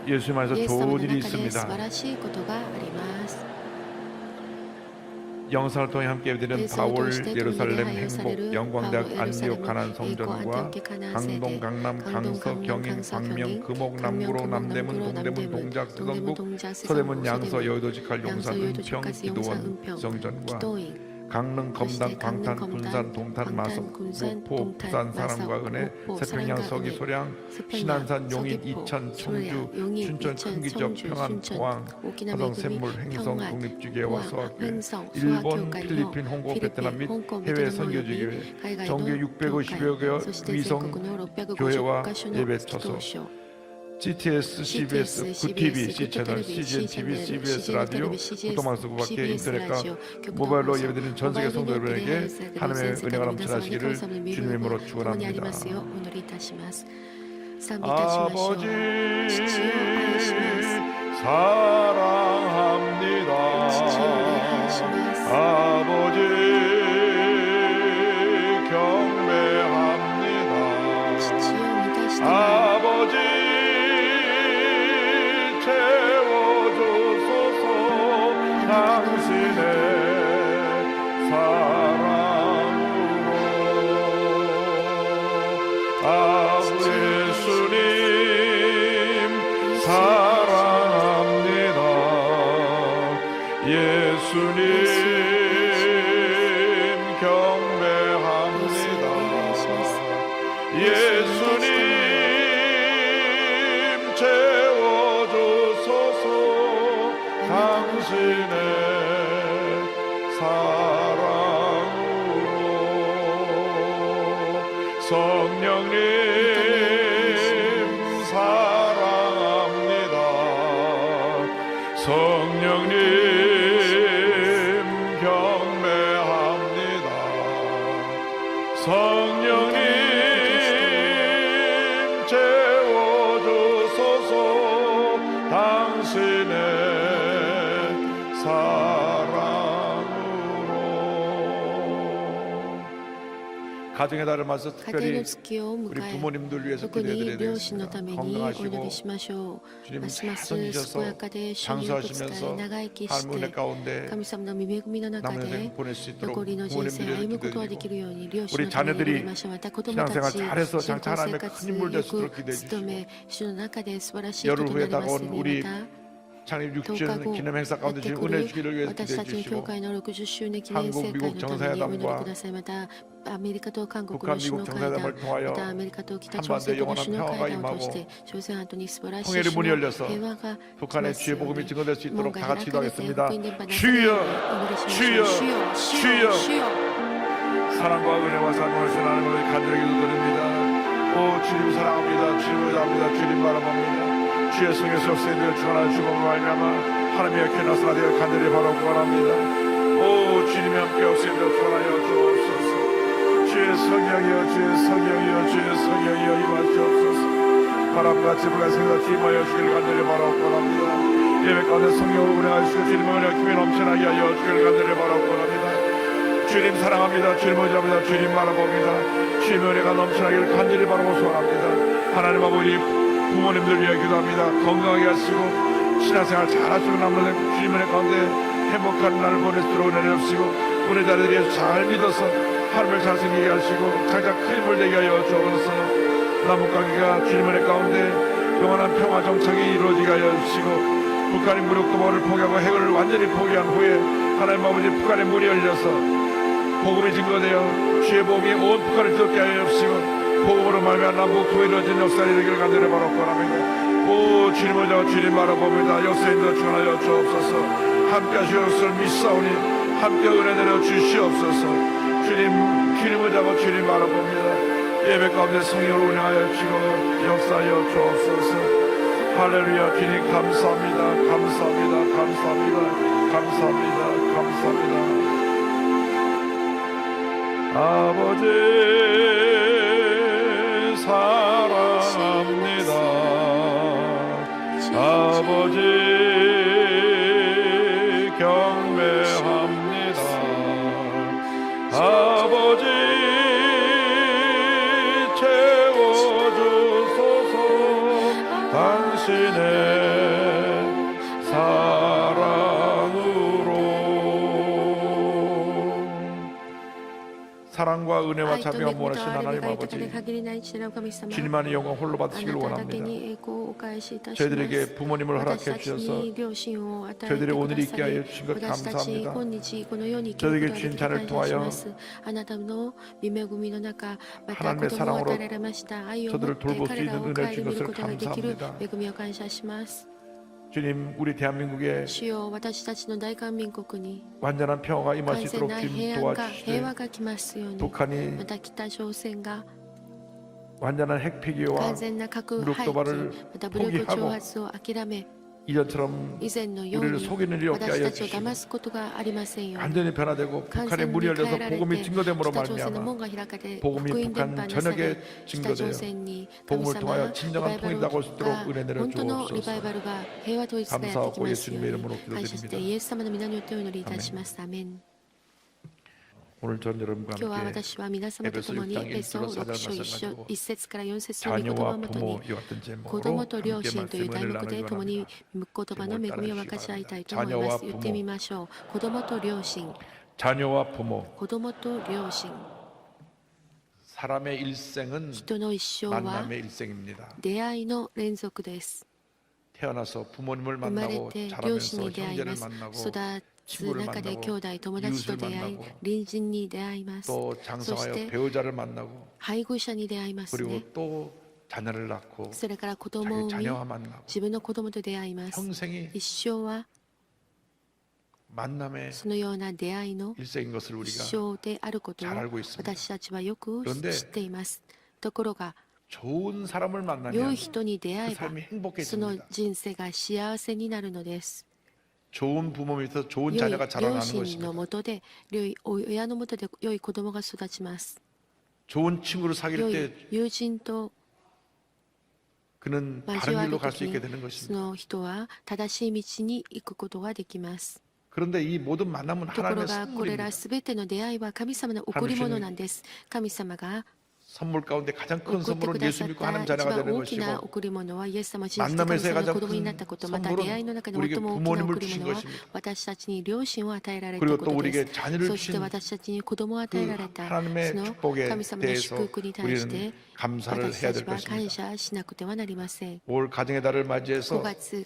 Speaker 8: 예수님
Speaker 12: イ
Speaker 8: 안에서
Speaker 12: エス様の
Speaker 8: 좋은 일이
Speaker 12: 中で素晴
Speaker 8: 있습니다.
Speaker 12: らしいことがあります。
Speaker 8: 영상을 통해 함께 드리는
Speaker 12: 映像を
Speaker 8: 바울
Speaker 12: 通して共に礼
Speaker 8: 예루살렘
Speaker 12: 拝され
Speaker 8: 행복
Speaker 12: る
Speaker 8: 영광대학
Speaker 12: パウロエルサレム
Speaker 8: 안디옥 가난
Speaker 12: 栄光
Speaker 8: 성전과
Speaker 12: 安定カナン聖
Speaker 8: 강동
Speaker 12: で
Speaker 8: 강남
Speaker 12: 강동
Speaker 8: 강서
Speaker 12: 강남
Speaker 8: 경인
Speaker 12: 강서
Speaker 8: 광명
Speaker 12: 경인
Speaker 8: 금옥
Speaker 12: 광명
Speaker 8: 남구로
Speaker 12: 금옥
Speaker 8: 남대문
Speaker 12: 남구로
Speaker 8: 동대문
Speaker 12: 남대문
Speaker 8: 동작
Speaker 12: 동대문
Speaker 8: 서동국
Speaker 12: 동작
Speaker 8: 서대문
Speaker 12: 서대문
Speaker 8: 양서
Speaker 12: 서대문
Speaker 8: 여의도직할 용산
Speaker 12: 양서
Speaker 8: 은평
Speaker 12: 여의도직까지 용산
Speaker 8: 기도원
Speaker 12: 은평
Speaker 8: 성전과
Speaker 12: 기도인
Speaker 8: 강릉 검단
Speaker 12: 강릉,
Speaker 8: 광탄
Speaker 12: 검단,
Speaker 8: 군산 동탄 마석
Speaker 12: 광탄, 군산,
Speaker 8: 목포
Speaker 12: 동탄,
Speaker 8: 부산 사랑과
Speaker 12: 마석,
Speaker 8: 은혜
Speaker 12: 목포,
Speaker 8: 세평양
Speaker 12: 사랑과
Speaker 8: 서기
Speaker 12: 은혜,
Speaker 8: 소량
Speaker 12: 세평양,
Speaker 8: 신안산 용인
Speaker 12: 서귀포,
Speaker 8: 이천
Speaker 12: 소량,
Speaker 8: 청주
Speaker 12: 용인,
Speaker 8: 춘천
Speaker 12: 이천,
Speaker 8: 큰기적
Speaker 12: 청주,
Speaker 8: 평안
Speaker 12: 춘천,
Speaker 8: 포항
Speaker 12: 오키나와
Speaker 8: 화성
Speaker 12: 구미,
Speaker 8: 샘물 행성
Speaker 12: 평안,
Speaker 8: 독립주교회와
Speaker 12: 포항,
Speaker 8: 소학교회
Speaker 12: 행성,
Speaker 8: 일본
Speaker 12: 소학교회와
Speaker 8: 필리핀 홍콩
Speaker 12: 필리핀,
Speaker 8: 베트남 및
Speaker 12: 홍콩,
Speaker 8: 해외
Speaker 12: 베트남
Speaker 8: 선교지교회
Speaker 12: 및海外の
Speaker 8: 정교 650여 개
Speaker 12: そして
Speaker 8: 위성
Speaker 12: 全国の650
Speaker 8: 교회와
Speaker 12: カ所の
Speaker 8: 예배
Speaker 12: 祈
Speaker 8: 처소
Speaker 12: 祷所
Speaker 8: GTS, CBS,
Speaker 12: CBS,
Speaker 8: 굿TV, C채널, CGN TV, CBS 라디오, 고토마스구 밖에 인터넷과 모바일로 예배드리는 전 세계 성도 여러분에게 하나님의 은혜가 넘쳐나시기를 주님의 이름으로 축원합니다. 아버지 사랑합니다. 아버지 경배합니다. 아버지 채워주소서 당신의 사랑으로 아버지 예수님 사랑합니다. 예수님 경배합니다. 예수님 채워주소서 당신의 사랑으로 성령님 사랑합니다. 성령님 경배합니다. 성령님 채워주소서 당신의 사랑으로 가정의 달을 맞아서
Speaker 12: 家庭
Speaker 8: 특별히
Speaker 12: の月を
Speaker 8: 우리
Speaker 12: 迎え
Speaker 8: 부모님들 위해서
Speaker 12: 特に
Speaker 8: 기도해드려야
Speaker 12: 両親のた
Speaker 8: 되겠습니다.
Speaker 12: めにお祈り
Speaker 8: 건강하시고
Speaker 12: しましょう。
Speaker 8: 주님
Speaker 12: ますます
Speaker 8: 잘
Speaker 12: 健
Speaker 8: 섬기셔서
Speaker 12: やかで主によく使い
Speaker 8: 장수하시면서
Speaker 12: 長生きし
Speaker 8: 하나님 은혜
Speaker 12: て
Speaker 8: 가운데
Speaker 12: 神様の御恵みの中
Speaker 8: 남은
Speaker 12: で
Speaker 8: 인생 보낼 수 있도록
Speaker 12: 残りの人生を
Speaker 8: 부모님들에게
Speaker 12: 歩むことができ
Speaker 8: 기도드리고
Speaker 12: るように両親
Speaker 8: 우리
Speaker 12: のために祈
Speaker 8: 자녀들이
Speaker 12: りましょう。また子供
Speaker 8: 신앙생활
Speaker 12: たち
Speaker 8: 잘해서
Speaker 12: 信仰
Speaker 8: 장차
Speaker 12: 生
Speaker 8: 하나님의
Speaker 12: 活
Speaker 8: 큰 인물
Speaker 12: よ
Speaker 8: 될수 있도록
Speaker 12: く
Speaker 8: 기도해
Speaker 12: 努め
Speaker 8: 주시고
Speaker 12: 主の中で素晴らしいこ
Speaker 8: 열흘
Speaker 12: とに
Speaker 8: 후에
Speaker 12: なりますよ
Speaker 8: 다가온
Speaker 12: うに
Speaker 8: 우리
Speaker 12: また
Speaker 8: 창립
Speaker 12: 10 日
Speaker 8: 6주년
Speaker 12: 後
Speaker 8: 기념 행사
Speaker 12: やっ
Speaker 8: 가운데
Speaker 12: て
Speaker 8: 주님
Speaker 12: く
Speaker 8: 은혜
Speaker 12: る
Speaker 8: 주기를 위해
Speaker 12: 私
Speaker 8: 기도해
Speaker 12: たちの教
Speaker 8: 주시고
Speaker 12: 会の60周年記念盛会のためにお祈りください。またアメリカと韓国
Speaker 8: 북한
Speaker 12: の首
Speaker 8: 미국
Speaker 12: 脳会談、
Speaker 8: 정상회담을
Speaker 12: ま
Speaker 8: 통하여
Speaker 12: たアメリカと北朝
Speaker 8: 한반도에
Speaker 12: 鮮との
Speaker 8: 영원한
Speaker 12: 首脳
Speaker 8: 평화가
Speaker 12: 会談を通
Speaker 8: 임하고
Speaker 12: して朝鮮半島に素晴らしい
Speaker 8: 통일의 문이
Speaker 12: 首脳
Speaker 8: 열려서
Speaker 12: 平和が来
Speaker 8: 북한의
Speaker 12: ます
Speaker 8: 주의
Speaker 12: よう
Speaker 8: 복음이
Speaker 12: に
Speaker 8: 증거될 수
Speaker 12: 門
Speaker 8: 있도록
Speaker 12: が
Speaker 8: 다
Speaker 12: 開
Speaker 8: 같이
Speaker 12: かれて
Speaker 8: 기도하겠습니다.
Speaker 12: 福音伝播なされる
Speaker 8: 주여
Speaker 12: ようにお祈りしましょう。主よ、主よ、主よ。
Speaker 8: 사랑과 은혜와 사랑을 하나님을 간절히 기도드립니다. 오 주님 사랑합니다. 주님을 잡니다. 주님 바라봅니다. 주의 성에서 세대를 주하나 주범을 말미암아 하나님의 귀한 사대를 간절히 바라고 원합니다. 오 주님의 함께 없애며 주하나여 주옵소서. 주의 성령이여 주의 성령이여 주의 성령이여 임하시옵소서. 바람같이 불가생과 주임하여 주기를 간절히 바라고 원합니다. 예배 가운데 성령을 운행하시고 주님의 은혜가 기에 넘쳐나게 하여 주기를 간절히 바라고 원합니다. 주님 사랑합니다. 주님 의지합니다. 주님 바라봅니다. 주님의 은혜가 넘쳐나기를 간절히 바라고 소원합니다. 하나님 아버지 부모님들 위해 기도합니다. 건강하게 하시고 신앙생활 잘하시고 남는 주님 은혜 가운데 행복한 날을 보낼 수 있도록 은혜를 주시고 우리 자들이 잘 믿어서 하루를 잘 섬기게 하시고 장차 큰 힘을 되게 하여 주옵소서. 남북 관계가 주님 은혜 가운데 영원한 평화 정착이 이루어지게 하여 주시고 북한이 무력 도발을 포기하고 핵을 완전히 포기한 후에 하나님 아버지 북한의 문이 열려서 복음이 증거되어 주의 복음이 온 북한을 듣게 하여 주시고 복음으로 말미암아 남북 통일어진 역사를 이루기를 간절히 바라고 원합니다. 오 주님을 저 주님 바라봅니다. 역사인도 전하여 주옵소서. 함께 하시어 역사를 믿사오니 함께 은혜 내려 주시옵소서. 주님을 잡아 주님 바라봅니다. 예배 가운데 성령을 운행하여 주시고 역사하여 주옵소서. 할렐루야. 주님 감사합니다. 감사합니다. 감사합니다. 감사합니다. 감사합니다. 아버지 사랑합니다. 아버지 경배합니다. 아버지 채워주소서. 당신의 사랑으로 사랑과 은혜와
Speaker 12: 愛と
Speaker 8: 자비가
Speaker 12: 恵みと
Speaker 8: 원하신
Speaker 12: 憐れみ
Speaker 8: 하나님
Speaker 12: が豊かで
Speaker 8: 아버지
Speaker 12: 限りない父なる神様、
Speaker 8: 주님만의 영광 홀로
Speaker 12: あ
Speaker 8: 받으시길
Speaker 12: なただけ
Speaker 8: 원합니다.
Speaker 12: に栄光をお返しいたします。
Speaker 8: 저희들에게 부모님을
Speaker 12: 私
Speaker 8: 허락해
Speaker 12: たち
Speaker 8: 주셔서
Speaker 12: に両親を与えて
Speaker 8: 저희들이
Speaker 12: く
Speaker 8: 오늘
Speaker 12: だ
Speaker 8: 있게
Speaker 12: さ
Speaker 8: 하여
Speaker 12: り、
Speaker 8: 주신 것
Speaker 12: 私たち
Speaker 8: 감사합니다.
Speaker 12: 今日このように生き
Speaker 8: 저에게
Speaker 12: ることがで
Speaker 8: 주신
Speaker 12: き
Speaker 8: 자를
Speaker 12: 感謝し
Speaker 8: 통하여
Speaker 12: ます。あなたの御恵みの中、また
Speaker 8: 하나님의
Speaker 12: 子供を
Speaker 8: 사랑으로
Speaker 12: 与えられました。愛を持っ
Speaker 8: 저들을
Speaker 12: て
Speaker 8: 돌볼 수
Speaker 12: 彼ら
Speaker 8: 있는
Speaker 12: を
Speaker 8: 은혜를
Speaker 12: 顧
Speaker 8: 준
Speaker 12: みる
Speaker 8: 것을
Speaker 12: ことができる
Speaker 8: 감사합니다.
Speaker 12: 恵みを感謝します。
Speaker 8: 주님 우리 대한민국에
Speaker 12: 主よ、私たちの大韓民国に
Speaker 8: 완전한 평화가
Speaker 12: 完
Speaker 8: 임할 수
Speaker 12: 全
Speaker 8: 있도록
Speaker 12: な
Speaker 8: 주님
Speaker 12: 平安が、平
Speaker 8: 도와주시되
Speaker 12: 和が来ますように。
Speaker 8: 북한이
Speaker 12: また北朝鮮が
Speaker 8: 완전한 핵
Speaker 12: 完
Speaker 8: 폐기와
Speaker 12: 全な核
Speaker 8: 무력
Speaker 12: 廃棄、
Speaker 8: 도발을
Speaker 12: また武力挑
Speaker 8: 포기하고
Speaker 12: 発を諦め、
Speaker 8: 이전처럼
Speaker 12: 以前のよう
Speaker 8: 우리를
Speaker 12: に
Speaker 8: 속이는 일이 없게
Speaker 12: 私
Speaker 8: 하여
Speaker 12: たちを
Speaker 8: 주시고
Speaker 12: 騙すことがありませんように。
Speaker 8: 완전히 변화되고
Speaker 12: 完
Speaker 8: 북한의
Speaker 12: 全
Speaker 8: 문이
Speaker 12: に変
Speaker 8: 열려서
Speaker 12: えられ
Speaker 8: 복음이
Speaker 12: て、
Speaker 8: 증거됨으로
Speaker 12: 北朝鮮の
Speaker 8: 말미암아
Speaker 12: 門が開かれ、福
Speaker 8: 복음이
Speaker 12: 音伝
Speaker 8: 북한
Speaker 12: 播なされ、
Speaker 8: 전역에
Speaker 12: 北朝
Speaker 8: 증거되어
Speaker 12: 鮮に神
Speaker 8: 복음을
Speaker 12: 様
Speaker 8: 통하여
Speaker 12: リ
Speaker 8: 진정한
Speaker 12: バイバ
Speaker 8: 통일이
Speaker 12: ル
Speaker 8: 나올 수 있도록
Speaker 12: が
Speaker 8: 은혜 내려
Speaker 12: 本当のリバイ
Speaker 8: 주옵소서.
Speaker 12: バルが平和統一がやってき
Speaker 8: 감사하고
Speaker 12: ますよ
Speaker 8: 예수님의
Speaker 12: うに
Speaker 8: 이름으로
Speaker 12: 感謝して
Speaker 8: 기도드립니다.
Speaker 12: イエス様の皆によってお祈りいたします。アメン。
Speaker 8: 오늘 전 여러분과
Speaker 12: 今日は
Speaker 8: 함께
Speaker 12: 私は皆様と共に
Speaker 8: 에베소
Speaker 12: エペソ
Speaker 8: 6장
Speaker 12: 6章
Speaker 8: 1절로
Speaker 12: 1節から4節の御言葉
Speaker 8: 자녀와
Speaker 12: をもとに
Speaker 8: 부모 이와 같은
Speaker 12: 子
Speaker 8: 제목으로
Speaker 12: 供と両
Speaker 8: 함께
Speaker 12: 親という
Speaker 8: 말씀을
Speaker 12: 題目で
Speaker 8: 나누기
Speaker 12: 共に
Speaker 8: 원합니다.
Speaker 12: 御言葉の恵みを分かち合いたいと思いま
Speaker 8: 자녀와
Speaker 12: す。言ってみましょう。子供と両親、
Speaker 8: 자녀와 부모
Speaker 12: 子供と両親。
Speaker 8: 사람의 일생은
Speaker 12: 人の一生は
Speaker 8: 만남의 일생입니다.
Speaker 12: 出会いの連続です。
Speaker 8: 태어나서 부모님을
Speaker 12: 生まれ
Speaker 8: 만나고
Speaker 12: て両
Speaker 8: 자라면서
Speaker 12: 親に出会い
Speaker 8: 형제를
Speaker 12: ます。
Speaker 8: 만나고
Speaker 12: 育つ
Speaker 8: 친구를
Speaker 12: 中で
Speaker 8: 만나고
Speaker 12: 兄弟、友達と
Speaker 8: 이웃을
Speaker 12: 出会い、
Speaker 8: 만나고
Speaker 12: 隣人に出会います。
Speaker 8: 또
Speaker 12: そし
Speaker 8: 장성하여
Speaker 12: て
Speaker 8: 배우자를 만나고
Speaker 12: 配偶者に出会いますね
Speaker 8: 그리고 。또 자녀를 낳고
Speaker 12: それから子
Speaker 8: 자기
Speaker 12: 供を産み、
Speaker 8: 자녀와 만나고
Speaker 12: 自分の子供と出会います。
Speaker 8: 평생이
Speaker 12: 一生は
Speaker 8: 만남의
Speaker 12: そのような出会いの
Speaker 8: 일생인 것을
Speaker 12: 一
Speaker 8: 우리가
Speaker 12: 生であることを
Speaker 8: 잘 알고 있습니다.
Speaker 12: 私たちはよく
Speaker 8: 그런데
Speaker 12: 知っています。ところが、
Speaker 8: 좋은 사람을
Speaker 12: 良
Speaker 8: 만나면
Speaker 12: い人に出会
Speaker 8: 그
Speaker 12: えば
Speaker 8: 삶이
Speaker 12: その
Speaker 8: 행복해집니다.
Speaker 12: 人生が幸せになるのです。
Speaker 8: 좋은 부모 밑에서 좋은
Speaker 12: 良い
Speaker 8: 자녀가
Speaker 12: 両
Speaker 8: 자라나는
Speaker 12: 親の
Speaker 8: 것입니다.
Speaker 12: もとで、良い親のもとで良い子供が育ちます。
Speaker 8: 좋은 친구를 사귈
Speaker 12: 良い
Speaker 8: 때
Speaker 12: 友人と
Speaker 8: 그는
Speaker 12: 交
Speaker 8: 바른
Speaker 12: わ
Speaker 8: 길로
Speaker 12: る
Speaker 8: 갈 수
Speaker 12: とき
Speaker 8: 있게 되는
Speaker 12: に、そ
Speaker 8: 것입니다.
Speaker 12: の人は正しい道に行くことができます。
Speaker 8: 그런데 이 모든 만남은
Speaker 12: ところ
Speaker 8: 하나님의
Speaker 12: が、これら
Speaker 8: 선물입니다.
Speaker 12: すべての出会いは神様の贈り物なんです。神様が
Speaker 8: 선물 가운데 가장 큰
Speaker 12: 送って
Speaker 8: 선물은
Speaker 12: くだ
Speaker 8: 예수
Speaker 12: さっ
Speaker 8: 믿고
Speaker 12: た
Speaker 8: 하나님
Speaker 12: 一
Speaker 8: 자녀가
Speaker 12: 番
Speaker 8: 되는
Speaker 12: 大きな
Speaker 8: 것이고
Speaker 12: 贈り物はイエス様を信じて神
Speaker 8: 만남에서의
Speaker 12: 様の
Speaker 8: 가장
Speaker 12: 子供になったこと、
Speaker 8: 큰
Speaker 12: また出会いの中で
Speaker 8: 선물은
Speaker 12: 最も大きな
Speaker 8: 우리에게
Speaker 12: 贈り
Speaker 8: 부모님을
Speaker 12: 物は
Speaker 8: 주신 것입니다.
Speaker 12: 私たちに両親を与えられた
Speaker 8: 그리고
Speaker 12: こ
Speaker 8: 또
Speaker 12: とで
Speaker 8: 우리에게
Speaker 12: す。
Speaker 8: 자녀를
Speaker 12: そして
Speaker 8: 주신
Speaker 12: 私たちに子供を与えられ
Speaker 8: 그
Speaker 12: た
Speaker 8: 하나님의
Speaker 12: その
Speaker 8: 축복에
Speaker 12: 神様の
Speaker 8: 대해서
Speaker 12: 祝福に対して
Speaker 8: 우리는 감사를
Speaker 12: 私
Speaker 8: 해야
Speaker 12: た
Speaker 8: 될
Speaker 12: ちは感
Speaker 8: 것입니다.
Speaker 12: 謝しなくてはなりません。
Speaker 8: 올 가정의 달을
Speaker 12: 5
Speaker 8: 맞이해서
Speaker 12: 月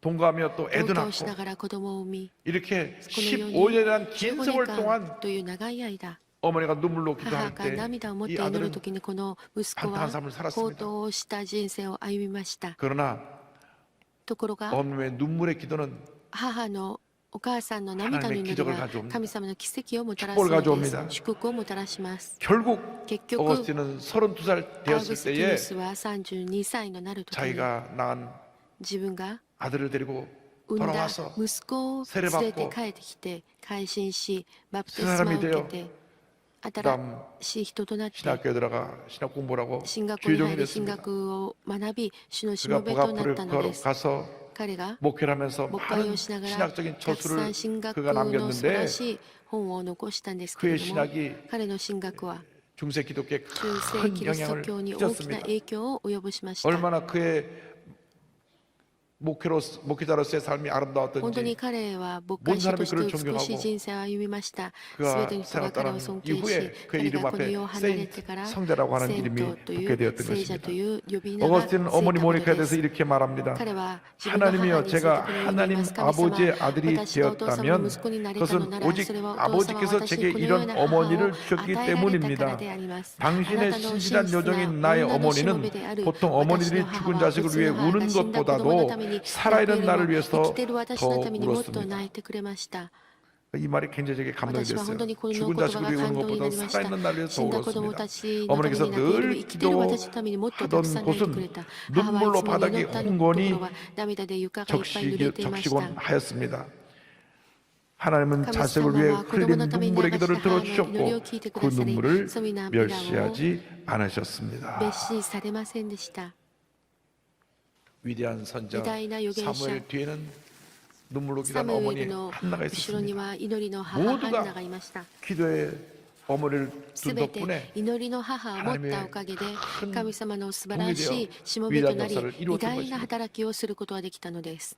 Speaker 6: 동거하며 또 애도
Speaker 12: 同居
Speaker 6: 낳고
Speaker 12: をしながら子供を産み、
Speaker 6: 이렇게
Speaker 12: このように
Speaker 6: 15년이라는 긴
Speaker 12: 15
Speaker 6: 세월
Speaker 12: 年
Speaker 6: 동안
Speaker 12: 間という長い間、
Speaker 6: 어머니가 눈물로
Speaker 12: 母
Speaker 6: 기도할
Speaker 12: が
Speaker 6: 때
Speaker 12: 涙を持って
Speaker 6: 이
Speaker 12: 祈る
Speaker 6: 아들은
Speaker 12: ときに、この息子
Speaker 6: 간단한
Speaker 12: は
Speaker 6: 삶을
Speaker 12: 行
Speaker 6: 살았습니다.
Speaker 12: 動した人生を歩みました。
Speaker 6: 그러나
Speaker 12: ところが
Speaker 8: 어머님의 눈물의 기도는
Speaker 12: 母のお母さんの涙の祈りは神様の奇跡をもたらす
Speaker 8: 축복을
Speaker 12: のです
Speaker 8: 가져옵니다.
Speaker 12: 祝福をもたらします
Speaker 8: 결국
Speaker 12: 結局
Speaker 8: 어거스틴은 32살
Speaker 12: アウグ
Speaker 8: 되었을
Speaker 12: スティ
Speaker 8: 때에
Speaker 12: ヌスは32歳のなる時に
Speaker 8: 자기가 낳은
Speaker 12: 自分が
Speaker 8: 아들을 데리고
Speaker 12: 産んだ
Speaker 8: 돌아와서
Speaker 12: 息子を連れて帰ってきて改心しバプテスマを受けて新しい人となって
Speaker 8: 신학교에 들어가 신학 공부를 하고
Speaker 12: 進学に入
Speaker 8: 주의종이
Speaker 12: り進
Speaker 8: 됐습니다.
Speaker 12: 学を学び主のし
Speaker 8: 그가
Speaker 12: もべとなっ
Speaker 8: 북아프를
Speaker 12: たのです
Speaker 8: 가서
Speaker 12: 彼が
Speaker 8: 목회를 하면서
Speaker 12: 牧会
Speaker 8: 많은
Speaker 12: をしながら
Speaker 8: 신학적인
Speaker 12: たくさ
Speaker 8: 저술을
Speaker 12: ん進学
Speaker 8: 그가
Speaker 12: の素晴
Speaker 8: 남겼는데
Speaker 12: らしい本を残したんですけ
Speaker 8: 그의
Speaker 12: れども
Speaker 8: 신학이
Speaker 12: 彼の進学は
Speaker 8: 중세 기독교에
Speaker 12: 中世
Speaker 8: 큰
Speaker 12: キリスト
Speaker 8: 영향을
Speaker 12: 教に大きな
Speaker 8: 끼쳤습니다.
Speaker 12: 影響を及ぼしました。
Speaker 8: 얼마나 그의 목회자로서의 삶이
Speaker 12: 本当に
Speaker 8: 아름다웠던지
Speaker 12: 彼は牧会者として美しい人生を歩みました。すべ
Speaker 8: 그가
Speaker 12: ての人が彼を尊敬し、
Speaker 8: 이후에 그의
Speaker 12: 彼
Speaker 8: 이름
Speaker 12: がこの
Speaker 8: 앞에
Speaker 12: 世を離れてから
Speaker 8: 성자라고 하는
Speaker 12: 聖
Speaker 8: 이름이
Speaker 12: 徒とい
Speaker 8: 붙게
Speaker 12: う
Speaker 8: 되었던
Speaker 12: 聖者
Speaker 8: 것입니다.
Speaker 12: という呼び名がつい
Speaker 8: 어거스틴은
Speaker 12: た
Speaker 8: 어머니
Speaker 12: の
Speaker 8: 모니카에
Speaker 12: で
Speaker 8: 대해서
Speaker 12: す。
Speaker 8: 이렇게 말합니다.
Speaker 12: 彼は自分の母
Speaker 8: 하나님이여
Speaker 12: について
Speaker 8: 제가
Speaker 12: このように言い
Speaker 8: 하나님
Speaker 12: ます。神様、
Speaker 8: 아버지의 아들이
Speaker 12: 私がお父様の
Speaker 8: 되었다면
Speaker 12: 息子になれたの
Speaker 8: 그것은
Speaker 12: なら、
Speaker 8: 오직
Speaker 12: それはお父様は
Speaker 8: 아버지께서
Speaker 12: 私
Speaker 8: 제게
Speaker 12: にこのよう
Speaker 8: 이런
Speaker 12: な母を
Speaker 8: 어머니를
Speaker 12: 与
Speaker 8: 주셨기
Speaker 12: えられたから
Speaker 8: 때문입니다.
Speaker 12: であります。
Speaker 8: 당신의
Speaker 12: あなたの
Speaker 8: 신실한
Speaker 12: 真実な
Speaker 8: 여종인 나의
Speaker 12: 女のしもべ
Speaker 8: 어머니는
Speaker 12: である
Speaker 8: 보통
Speaker 12: 私
Speaker 8: 어머니들이
Speaker 12: の母
Speaker 8: 죽은
Speaker 12: は
Speaker 8: 자식을
Speaker 12: 別
Speaker 8: 위해
Speaker 12: の母が
Speaker 8: 우는
Speaker 12: 死んだ子供の
Speaker 8: 것보다도
Speaker 12: ために
Speaker 8: 살아있는 나를
Speaker 12: 生
Speaker 8: 위해서
Speaker 12: きてる私
Speaker 8: 더
Speaker 12: のためにもっと
Speaker 8: 울었습니다.
Speaker 12: 泣いてくれました。
Speaker 8: 이 말이 굉장히 제게 감동이
Speaker 12: 私は
Speaker 8: 됐어요.
Speaker 12: 本当にこの
Speaker 8: 죽은
Speaker 12: 言葉
Speaker 8: 자식을
Speaker 12: が
Speaker 8: 위해 우는
Speaker 12: 感動にな
Speaker 8: 것보다
Speaker 12: りました。
Speaker 8: 살아있는 나를 위해서
Speaker 12: 死
Speaker 8: 더
Speaker 12: んだ子供
Speaker 8: 울었습니다.
Speaker 12: たちのために
Speaker 8: 어머니께서
Speaker 12: 泣いている
Speaker 8: 늘
Speaker 12: 生きている私のためにもっとたくさん泣いてくれ
Speaker 8: 기도하던
Speaker 12: た。
Speaker 8: 곳은
Speaker 12: 母はい
Speaker 8: 눈물로
Speaker 12: つも祈
Speaker 8: 바닥이
Speaker 12: ったとこ
Speaker 8: 홍건히
Speaker 12: ろは涙で床がいっぱい濡れていました。
Speaker 8: 적시곤 하였습니다. 하나님은
Speaker 12: 神
Speaker 8: 자식을
Speaker 12: 様
Speaker 8: 위해
Speaker 12: は子供の
Speaker 8: 흘린
Speaker 12: ために
Speaker 8: 눈물의
Speaker 12: 流した
Speaker 8: 기도를
Speaker 12: 母の祈りを
Speaker 8: 들어주셨고
Speaker 12: 聞いてく
Speaker 8: 그
Speaker 12: ださり、
Speaker 8: 눈물을
Speaker 12: その涙を
Speaker 8: 멸시하지 않으셨습니다.
Speaker 12: 蔑視されませんでした。
Speaker 8: 위대한 선자
Speaker 12: 偉大な預言者
Speaker 8: 사무엘 뒤에는 눈물로
Speaker 12: サ
Speaker 8: 기도한
Speaker 12: ムエル
Speaker 8: 어머니
Speaker 12: の
Speaker 8: 한나가
Speaker 12: 後ろに
Speaker 8: 있었습니다.
Speaker 12: は祈りの母
Speaker 8: 모두가
Speaker 12: ハンナがいました。
Speaker 8: 기도의 어머니를 둔
Speaker 12: すべて
Speaker 8: 덕분에
Speaker 12: 祈りの母を持ったおかげで神様の素晴らしいしもべとなり偉大な働きをすることができたのです。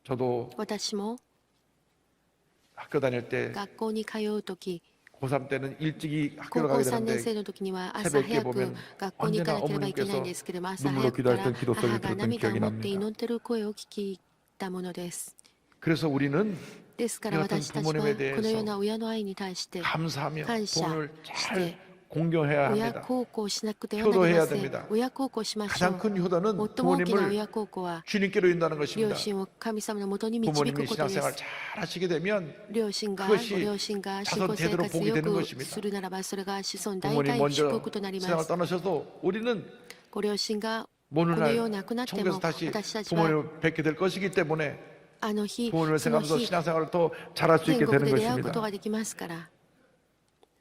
Speaker 8: 저도
Speaker 12: 私も
Speaker 8: 학교 다닐 때
Speaker 12: 学校に通うとき、
Speaker 8: 고3 때는 일찍이
Speaker 12: 高
Speaker 8: 학교를
Speaker 12: 校
Speaker 8: 가게
Speaker 12: 3年
Speaker 8: 되는데
Speaker 12: 生の時には朝
Speaker 8: 새벽에
Speaker 12: 早く
Speaker 8: 보면
Speaker 12: 学校に行かなければいけないんですけれども、朝早くから母が涙を持って祈っている声を聞いたものです。
Speaker 8: 그래서 우리는
Speaker 12: ですから私たちはこのような親の愛に対して
Speaker 8: 감사하며
Speaker 12: 感謝
Speaker 8: 부모를
Speaker 12: し
Speaker 8: 잘
Speaker 12: て
Speaker 8: 공경해야
Speaker 12: 親
Speaker 8: 합니다.
Speaker 12: 孝行しなくてはなり
Speaker 8: 효도해야
Speaker 12: ませ
Speaker 8: 됩니다.
Speaker 12: ん。親孝行しましょ
Speaker 8: 가장
Speaker 12: う。
Speaker 8: 큰 효도는
Speaker 12: 最も大きな
Speaker 8: 부모님을
Speaker 12: 親孝行は
Speaker 8: 주님께로 인도하는
Speaker 12: 両
Speaker 8: 것입니다.
Speaker 12: 親を神様のもとに導く
Speaker 8: 부모님이
Speaker 12: ことで
Speaker 8: 신앙생활
Speaker 12: す。
Speaker 8: 잘 하시게 되면
Speaker 12: 両親が
Speaker 8: 그것이
Speaker 12: ご両親が信仰
Speaker 8: 자손
Speaker 12: 生
Speaker 8: 대대로
Speaker 12: 活
Speaker 8: 복이
Speaker 12: よ
Speaker 8: 되는
Speaker 12: く
Speaker 8: 것입니다.
Speaker 12: するならば、それが子孫代
Speaker 8: 부모님
Speaker 12: 々祝
Speaker 8: 먼저
Speaker 12: 福となりま
Speaker 8: 세상을
Speaker 12: す。
Speaker 8: 떠나셔도 우리는
Speaker 12: ご両親が
Speaker 8: 어느
Speaker 12: この世を
Speaker 8: 날
Speaker 12: 亡くなって
Speaker 8: 천국에서
Speaker 12: も
Speaker 8: 다시
Speaker 12: 私たちは
Speaker 8: 부모님을 뵙게 될 것이기 때문에
Speaker 12: あの日、
Speaker 8: 부모님을
Speaker 12: その
Speaker 8: 생각하면서
Speaker 12: 日
Speaker 8: 신앙생활을 더 잘할 수
Speaker 12: 天
Speaker 8: 있게
Speaker 12: 国
Speaker 8: 되는
Speaker 12: で出会うこ
Speaker 8: 것입니다.
Speaker 12: とができますから。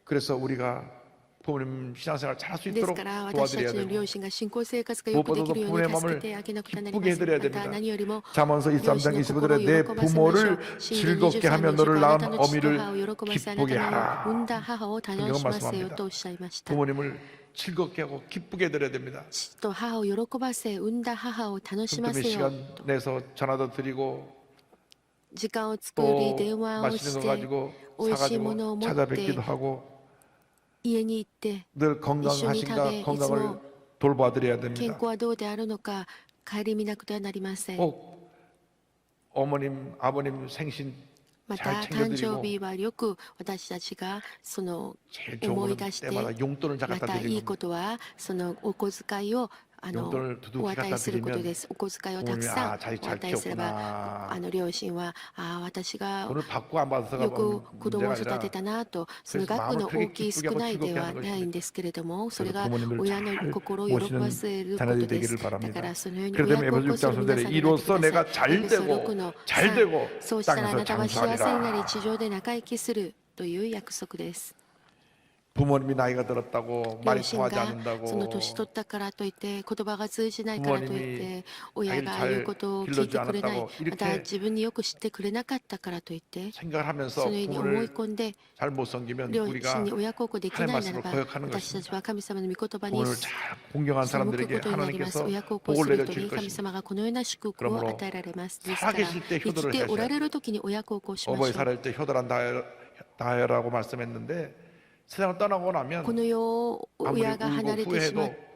Speaker 8: 그래서 우리가 부모님 신앙생활 잘할 수
Speaker 12: です
Speaker 8: 있도록
Speaker 12: から私
Speaker 8: 도와드려야
Speaker 12: たちの
Speaker 8: 되고
Speaker 12: 両親が信仰生活がよくできるように助けてあげなくてはなりま
Speaker 8: 기쁘게
Speaker 12: せん。
Speaker 8: 해드려야
Speaker 12: また
Speaker 8: 됩니다.
Speaker 12: 何よりも
Speaker 8: 잠언서
Speaker 12: 両親
Speaker 8: 23장
Speaker 12: の
Speaker 8: 25절에
Speaker 12: 心
Speaker 8: 내
Speaker 12: を喜ばせましょう。
Speaker 8: 부모를
Speaker 12: 信玄
Speaker 8: 즐겁게
Speaker 12: 23
Speaker 8: 하며
Speaker 12: の
Speaker 8: 너를
Speaker 12: あな
Speaker 8: 낳은
Speaker 12: たの父と
Speaker 8: 어미를
Speaker 12: 母を喜ばせ、あな
Speaker 8: 기쁘게
Speaker 12: たの
Speaker 8: 하라.
Speaker 12: 産んだ母を楽しませよとおっしゃいました。
Speaker 8: 부모님을 즐겁게 하고 기쁘게 해드려야 됩니다.
Speaker 12: 父と母を喜ばせ、産んだ母を楽しま
Speaker 8: 틈틈이
Speaker 12: せよ。
Speaker 8: 시간 내서 전화도 드리고
Speaker 12: 時間を作
Speaker 8: 또
Speaker 12: り、電話を
Speaker 8: 맛있는
Speaker 12: し
Speaker 8: 거
Speaker 12: て、
Speaker 8: 가지고
Speaker 12: 美味しいものを
Speaker 8: 사가지고
Speaker 12: 持って
Speaker 8: 찾아뵙기도 하고
Speaker 12: 家に行って、
Speaker 8: 늘
Speaker 12: 이슈니
Speaker 8: 건강하신가
Speaker 12: 타베,
Speaker 8: 건강을
Speaker 12: 이스모
Speaker 8: 돌봐드려야
Speaker 12: 健
Speaker 8: 됩니다.
Speaker 12: 康はどうであるのか顧みなくてはなりません。
Speaker 8: 꼭 어머님, 아버님 생신
Speaker 12: また
Speaker 8: 잘
Speaker 12: 誕生
Speaker 8: 챙겨드리고
Speaker 12: 日はよく私たちがその
Speaker 8: 제일 좋은
Speaker 12: 思い
Speaker 8: 거는
Speaker 12: 出して
Speaker 8: 때마다 용돈을 잘
Speaker 12: ま
Speaker 8: 갖다
Speaker 12: たいい
Speaker 8: 드리는
Speaker 12: こ
Speaker 8: 겁니다.
Speaker 12: とはそのお小遣いを
Speaker 8: 용돈을 두둑이
Speaker 12: お与えすることで
Speaker 8: 갖다
Speaker 12: す。お小遣いをたく
Speaker 8: 부모님이
Speaker 12: さん
Speaker 8: 아, 자기
Speaker 12: お
Speaker 8: 잘
Speaker 12: 与えすれば
Speaker 8: 키웠구나.
Speaker 12: 両親は私が
Speaker 8: 돈을 받고 안 받아서가
Speaker 12: よく子供
Speaker 8: 문제가
Speaker 12: を育
Speaker 8: 아니라
Speaker 12: てたなと、その
Speaker 8: 그래서
Speaker 12: 額の
Speaker 8: 마음을
Speaker 12: 大きい
Speaker 8: 되게
Speaker 12: 少ない
Speaker 8: 기쁘게
Speaker 12: で
Speaker 8: 하고
Speaker 12: は
Speaker 8: 즐겁게
Speaker 12: ない
Speaker 8: 하는
Speaker 12: んですけれども、それ
Speaker 8: 그래서
Speaker 12: が
Speaker 8: 부모님을
Speaker 12: 親の
Speaker 8: 잘
Speaker 12: 心を喜ばせること
Speaker 8: 모시는
Speaker 12: です。
Speaker 8: 자녀들이 되기를
Speaker 12: だ
Speaker 8: 바랍니다.
Speaker 12: からそのように
Speaker 8: 그래서
Speaker 12: 親孝
Speaker 8: 에베소
Speaker 12: 行する
Speaker 8: 6장
Speaker 12: 皆
Speaker 8: 3절에
Speaker 12: さんになって
Speaker 8: 이로써
Speaker 12: ください。
Speaker 8: 내가 잘
Speaker 12: エペソ
Speaker 8: 되고
Speaker 12: 6の
Speaker 8: 잘
Speaker 12: 3
Speaker 8: 되고
Speaker 12: そうしたらあ
Speaker 8: 땅에서
Speaker 12: なたは幸せになり
Speaker 8: 장수하리라.
Speaker 12: 地上で仲生きするという約束です。
Speaker 8: 부모님이 나이가 들었다고
Speaker 12: 両
Speaker 8: 말이
Speaker 12: 親
Speaker 8: 통하지
Speaker 12: が
Speaker 8: 않는다고
Speaker 12: その年取ったからといって言葉が通じないからといって親が言うことを聞いてくれない、また自分によく知ってくれなかったからといって
Speaker 8: 생각을 하면서
Speaker 12: そのように思い
Speaker 8: 부모를
Speaker 12: 込んで
Speaker 8: 잘 못 섬기면
Speaker 12: 両
Speaker 8: 우리가
Speaker 12: 親に親孝行できないならば
Speaker 8: 하나님 말씀을 거역하는
Speaker 12: 私たち
Speaker 8: 것입니다.
Speaker 12: は神様の御言葉に
Speaker 8: 부모를 잘 공경한
Speaker 12: 背くこ
Speaker 8: 사람들에게
Speaker 12: とになります。
Speaker 8: 하나님께서
Speaker 12: 親孝行
Speaker 8: 복을
Speaker 12: する人
Speaker 8: 내려줄
Speaker 12: に神
Speaker 8: 것입니다.
Speaker 12: 様がこのような祝福を与えられます。ですか
Speaker 8: 살아
Speaker 12: ら
Speaker 8: 계실 때
Speaker 12: 生
Speaker 8: 효도를
Speaker 12: きておら
Speaker 8: 하셔야
Speaker 12: れる時に親孝行しま
Speaker 8: 어버이
Speaker 12: しょう。
Speaker 8: 살할 때 효도란 다해라고 말씀했는데 세상을 떠나고
Speaker 12: こ
Speaker 8: 나면
Speaker 12: の世を親が離れてしまっ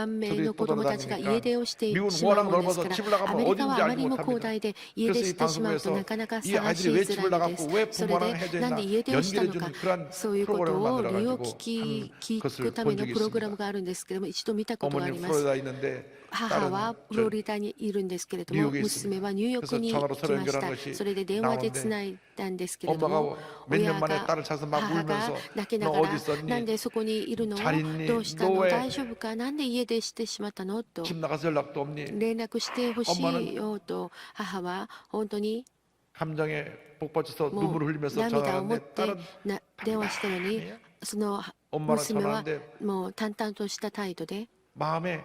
Speaker 12: 万名の子供たちが家出をしてし
Speaker 8: 미국은
Speaker 12: まう
Speaker 8: 워낙
Speaker 12: ものです
Speaker 8: 넓어서
Speaker 12: から、
Speaker 8: 집을
Speaker 12: ア
Speaker 8: 나가면
Speaker 12: メリカ
Speaker 8: 어딘지
Speaker 12: はあま
Speaker 8: 알지
Speaker 12: りにも広
Speaker 8: 못합니다.
Speaker 12: 大で家出
Speaker 8: 그래서
Speaker 12: し
Speaker 8: 이
Speaker 12: てしまうと
Speaker 8: 방송에서
Speaker 12: なかなか
Speaker 8: 이
Speaker 12: 探
Speaker 8: 아이들이
Speaker 12: し
Speaker 8: 왜
Speaker 12: づ
Speaker 8: 집을
Speaker 12: らいので
Speaker 8: 나갔고
Speaker 12: す。
Speaker 8: 왜
Speaker 12: それ
Speaker 8: 부모랑
Speaker 12: で
Speaker 8: 헤어져
Speaker 12: なんで家
Speaker 8: 있나
Speaker 12: 出をしたの
Speaker 8: 연기해주는
Speaker 12: か、
Speaker 8: 그런
Speaker 12: そういうこと
Speaker 8: 프로그램을
Speaker 12: を理由を
Speaker 8: 만들어가지고
Speaker 12: 聞
Speaker 8: 그것을
Speaker 12: くため
Speaker 8: 본
Speaker 12: の
Speaker 8: 적이
Speaker 12: プログラ
Speaker 8: 있습니다.
Speaker 12: ムがあるんですけれども、一度見たことがあり
Speaker 8: 어머니는
Speaker 12: ます。
Speaker 8: 플로리다에 있는데
Speaker 12: 母は
Speaker 8: 딸은
Speaker 12: フロリダにいるんですけれども、
Speaker 8: 뉴욕에
Speaker 12: 娘はニューヨークに
Speaker 8: 그래서
Speaker 12: 来
Speaker 8: 전화로
Speaker 12: まし
Speaker 8: 연결한
Speaker 12: た。
Speaker 8: 것이
Speaker 12: それで電話でつないだんですけれども、
Speaker 8: 엄마가 몇
Speaker 12: 親
Speaker 8: 년 만에
Speaker 12: が
Speaker 8: 딸을 찾아서 막
Speaker 12: 母が
Speaker 8: 울면서
Speaker 12: 泣きな
Speaker 8: 너
Speaker 12: が
Speaker 8: 어디
Speaker 12: ら、
Speaker 8: 있었니?
Speaker 12: なんでそこにいるの
Speaker 8: 잘 있니?
Speaker 12: どうした
Speaker 8: 너
Speaker 12: の
Speaker 8: 왜
Speaker 12: 大丈夫かなんで家出してしまったのと
Speaker 8: 집 나가서 연락도 없니?
Speaker 12: 連絡してほしいよと、母は本当に
Speaker 8: 감정에 복받쳐서
Speaker 12: も
Speaker 8: 눈물을
Speaker 12: う
Speaker 8: 흘리면서
Speaker 12: 涙を持っ
Speaker 8: 전화하는데
Speaker 12: て
Speaker 8: 딸은
Speaker 12: 電話したのに、
Speaker 8: 아니에요.
Speaker 12: その
Speaker 8: 엄마랑
Speaker 12: 娘は
Speaker 8: 전화하는데
Speaker 12: もう淡々とした態度で、
Speaker 8: 마음에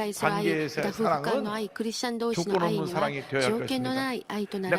Speaker 12: 対する愛、また夫婦間の愛、クリスチャン同士の愛には条件のない愛となら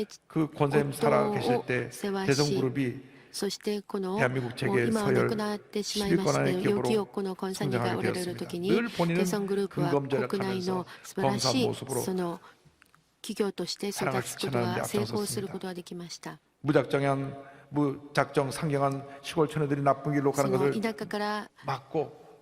Speaker 12: して、
Speaker 8: 그 권사님 살아계실 때 대성그룹이
Speaker 12: そしてこのもう
Speaker 8: 대한민국 재계
Speaker 12: 今は亡
Speaker 8: 서열
Speaker 12: くなってしまいま
Speaker 8: 10위권
Speaker 12: した
Speaker 8: 안의
Speaker 12: よ、
Speaker 8: 기업으로
Speaker 12: 4億のコンサニがおられるときに
Speaker 8: 늘 본인은
Speaker 12: テソングループは
Speaker 8: 근검절약하면서
Speaker 12: 国内の素晴らし
Speaker 8: 검사
Speaker 12: い
Speaker 8: 모습으로
Speaker 12: その企業として育つことが成功することができました。
Speaker 8: 무작정 상경한 시골 처녀들이 나쁜 길로
Speaker 12: そ
Speaker 8: 가는
Speaker 12: の
Speaker 8: 것을
Speaker 12: 田舎から
Speaker 8: 막고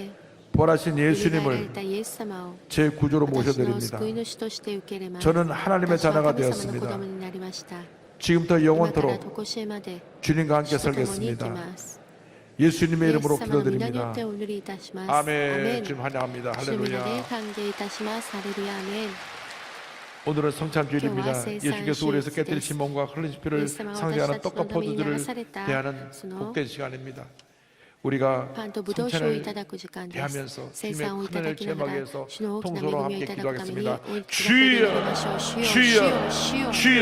Speaker 12: で
Speaker 8: 부활하신
Speaker 12: よみがえられ
Speaker 8: 예수님을
Speaker 12: たイエス様を
Speaker 8: 제 구조로
Speaker 12: 私の
Speaker 8: 모셔드립니다.
Speaker 12: 救い主として受け入れます。
Speaker 8: 저는 하나님의
Speaker 12: 私は
Speaker 8: 자녀가
Speaker 12: 神様の子
Speaker 8: 되었습니다.
Speaker 12: 供になりました。
Speaker 8: 지금부터
Speaker 12: 今から
Speaker 8: 영원토록
Speaker 12: 常しえまで
Speaker 8: 주님과 함께
Speaker 12: 主と共に生き
Speaker 8: 살겠습니다.
Speaker 12: ます。
Speaker 8: 예수님의
Speaker 12: イエス
Speaker 8: 이름으로
Speaker 12: 様の皆によ
Speaker 8: 기도드립니다.
Speaker 12: ってお祈りいたします。
Speaker 8: 아멘. 주님 환영합니다.
Speaker 12: 主の皆で
Speaker 8: 할렐루야.
Speaker 12: 歓迎いたします。ハレルヤアメン。
Speaker 8: 오늘은 성찬주일입니다.
Speaker 12: 교와
Speaker 8: 예수께서 우리에서
Speaker 12: 세상
Speaker 8: 깨뜨리신 몸과 흘린 피를
Speaker 12: 예수様は
Speaker 8: 상징하는
Speaker 12: 私たちの
Speaker 8: 떡과
Speaker 12: ために
Speaker 8: 포도주를
Speaker 12: 流された
Speaker 8: 대하는
Speaker 12: その
Speaker 8: 복된 시간입니다. 우리가
Speaker 12: パンとブドウ酒をい
Speaker 8: 성찬을
Speaker 12: ただく時間です。
Speaker 8: 대하면서
Speaker 12: 生
Speaker 8: 주님의
Speaker 12: 産をい
Speaker 8: 큰
Speaker 12: ただ
Speaker 8: 은혜를
Speaker 12: きなが
Speaker 8: 체험하기
Speaker 12: ら
Speaker 8: 위해서
Speaker 12: 主の大きな恵
Speaker 8: 통소로
Speaker 12: みをい
Speaker 8: 함께
Speaker 12: ただくために
Speaker 8: 기도하겠습니다.
Speaker 12: 大きな声で祈りましょう。主よ、主よ、主よ。
Speaker 8: 주여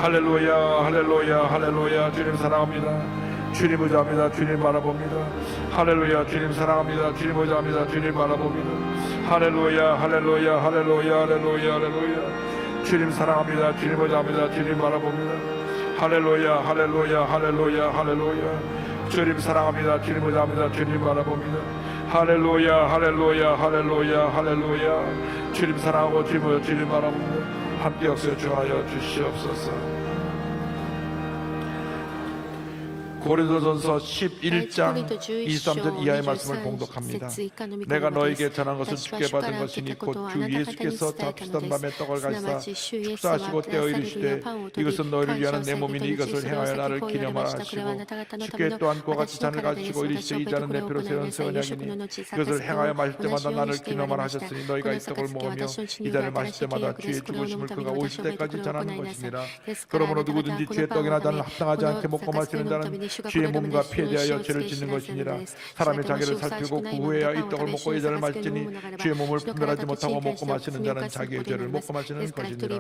Speaker 8: 할렐루야 할렐루야 할렐루야 주님 사랑합니다. 주님 의지합니다. 주님 바라봅니다. 할렐루야 주님 사랑합니다. 주님 의지합니다. 주님 바라봅니다. 할렐루야 할렐루야 할렐루야 할렐루야 할렐루야 주님 사랑합니다. 주님 의지합니다. 주님 바라봅니다. 할렐루야 할렐루야 할렐루야 할렐루야 주님 사랑합니다. 주님 의지합니다. 주님 바라봅니다. 할렐루야 할렐루야 할렐루야 할렐루야. 주님 사랑하고 주님 바라보고 함께 역사에 주하여 주시옵소서. 고린도전서 11장 23절 이하의 말씀을 봉독합니다. 내가 너에게 전한 것은 주께 받은 것이니 곧 주 예수께서 잡수던 밤에 떡을 가지사 축사하시고 떼어 이르시되 이것은 너희를 위하는 내 몸이니 이것을 행하여 나를 기념하라 하시고 주께 또한 그와 같이 잔을 가지시고 이르시되 이 잔은 내 피로 세운 새 언약이니 이것을 행하여 마실 때마다 나를 기념하라 하셨으니 너희가 이 떡을 먹으며 이 잔을 마실 때마다 주의 죽으심을 그가 오실 때까지 전하는 것이니라. 그러므로 누구든지 주의 떡이나 잔을 합당하지 않게 먹고 마시는 자는 주의 몸과 피에 대하여 죄를 짓는 것이니라. 사람이 자기를 살피고 그 후에야 이 떡을 먹고 이 잔을 마실지니 주의 몸을 분별하지 못하고 먹고 마시는 자는 자기의 죄를 먹고 마시는 것이니라.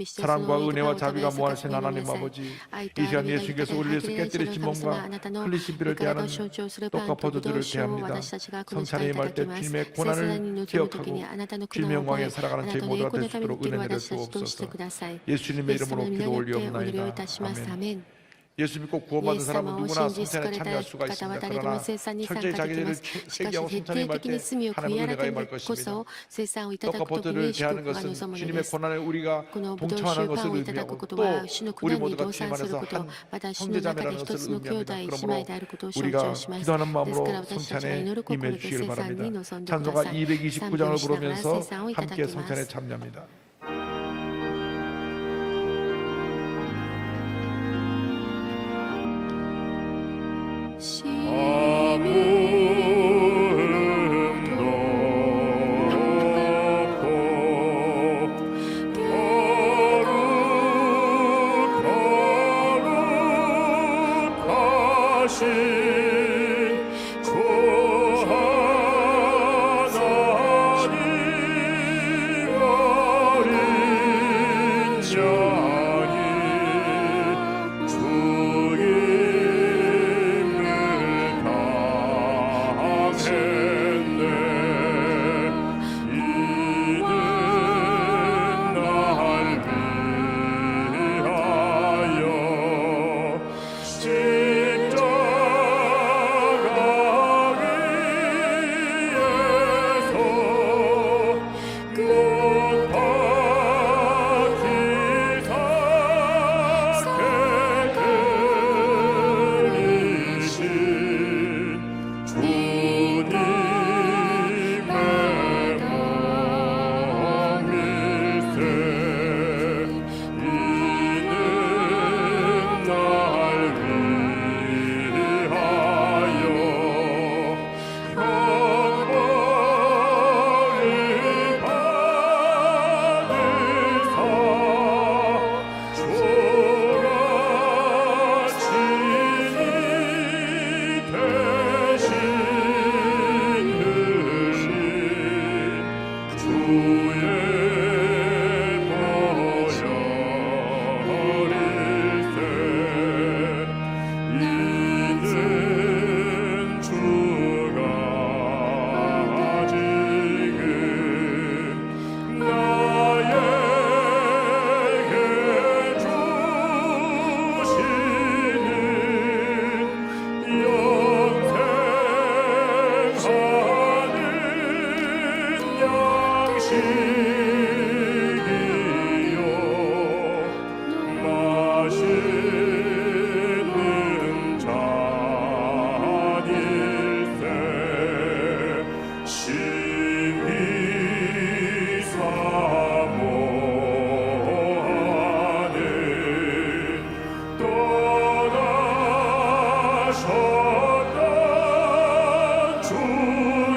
Speaker 8: 사랑과 은혜와 자비가 무한하신 하나님 아버지, 이 시간 예수께서 우리를 위해서 깨뜨리신 몸과 흘리신 피를 대하는 떡과 포도주를 대합니다. 성찬에 임할 때 주님의 고난을 기억하고 주님의 영광에 살아가는 저희 모두가 될 수 있도록 은혜 내려 주옵소서. 예수님의 이름으로 기도 올리옵나이다. 아멘. 예수 믿고 구원받은 사람은 누구나 성찬에 참여할 수가 있습니다. 그러나 철저히 자기들을 회개하고 성찬에 임할 때 하나님의 은혜가 임할 것입니다. 떡과 포도를 대하는 것은 주님의 고난에 우리가 동참하는 것을 의미하고 또 우리 모두가 주님 안에서 한 형제자매라는 것을 의미합니다. 그러므로 우리가 기도하는 마음으로 성찬에 임해 주시길 바랍니다. 찬송가 229장을 부르면서 함께 성찬에 참여합니다.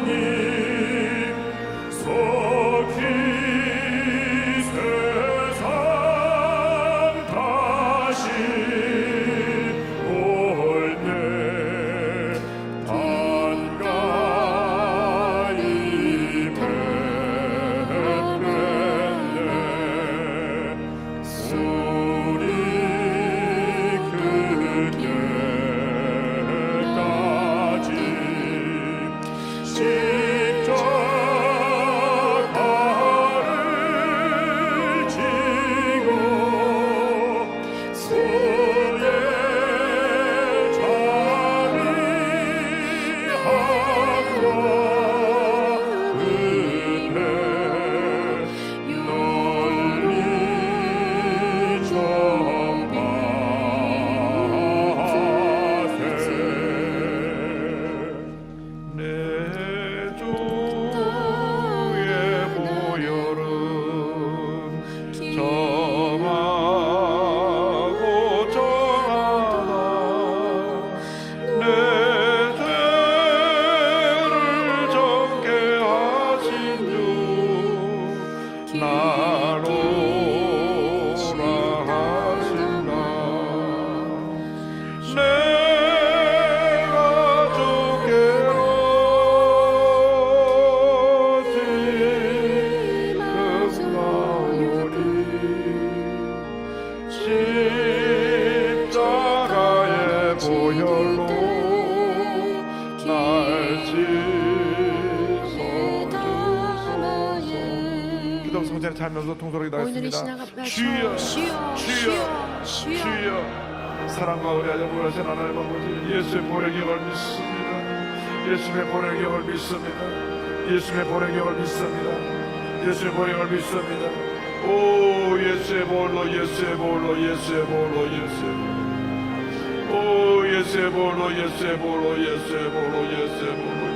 Speaker 11: 주님 속히
Speaker 8: 성찬에 참여해서 통솔하게
Speaker 12: お祈りし
Speaker 8: 나겠습니다.
Speaker 12: ながら
Speaker 8: 주여
Speaker 12: 主よ主よ主よ
Speaker 8: 주여 사랑과 의리하여 보여주신 하나님 아버지 예수의 보혈경을 믿습니다. 예수의 보혈경을 믿습니다. 예수의 보혈경을 믿습니다. 예수의 보혈경을 믿습니다. 오 예수의 보혈로 예수의 보혈로 예수의 보혈로 예수의 보혈로 오 예수의 보혈로 예수의 보혈로 예수의 보혈로 예수의 보혈로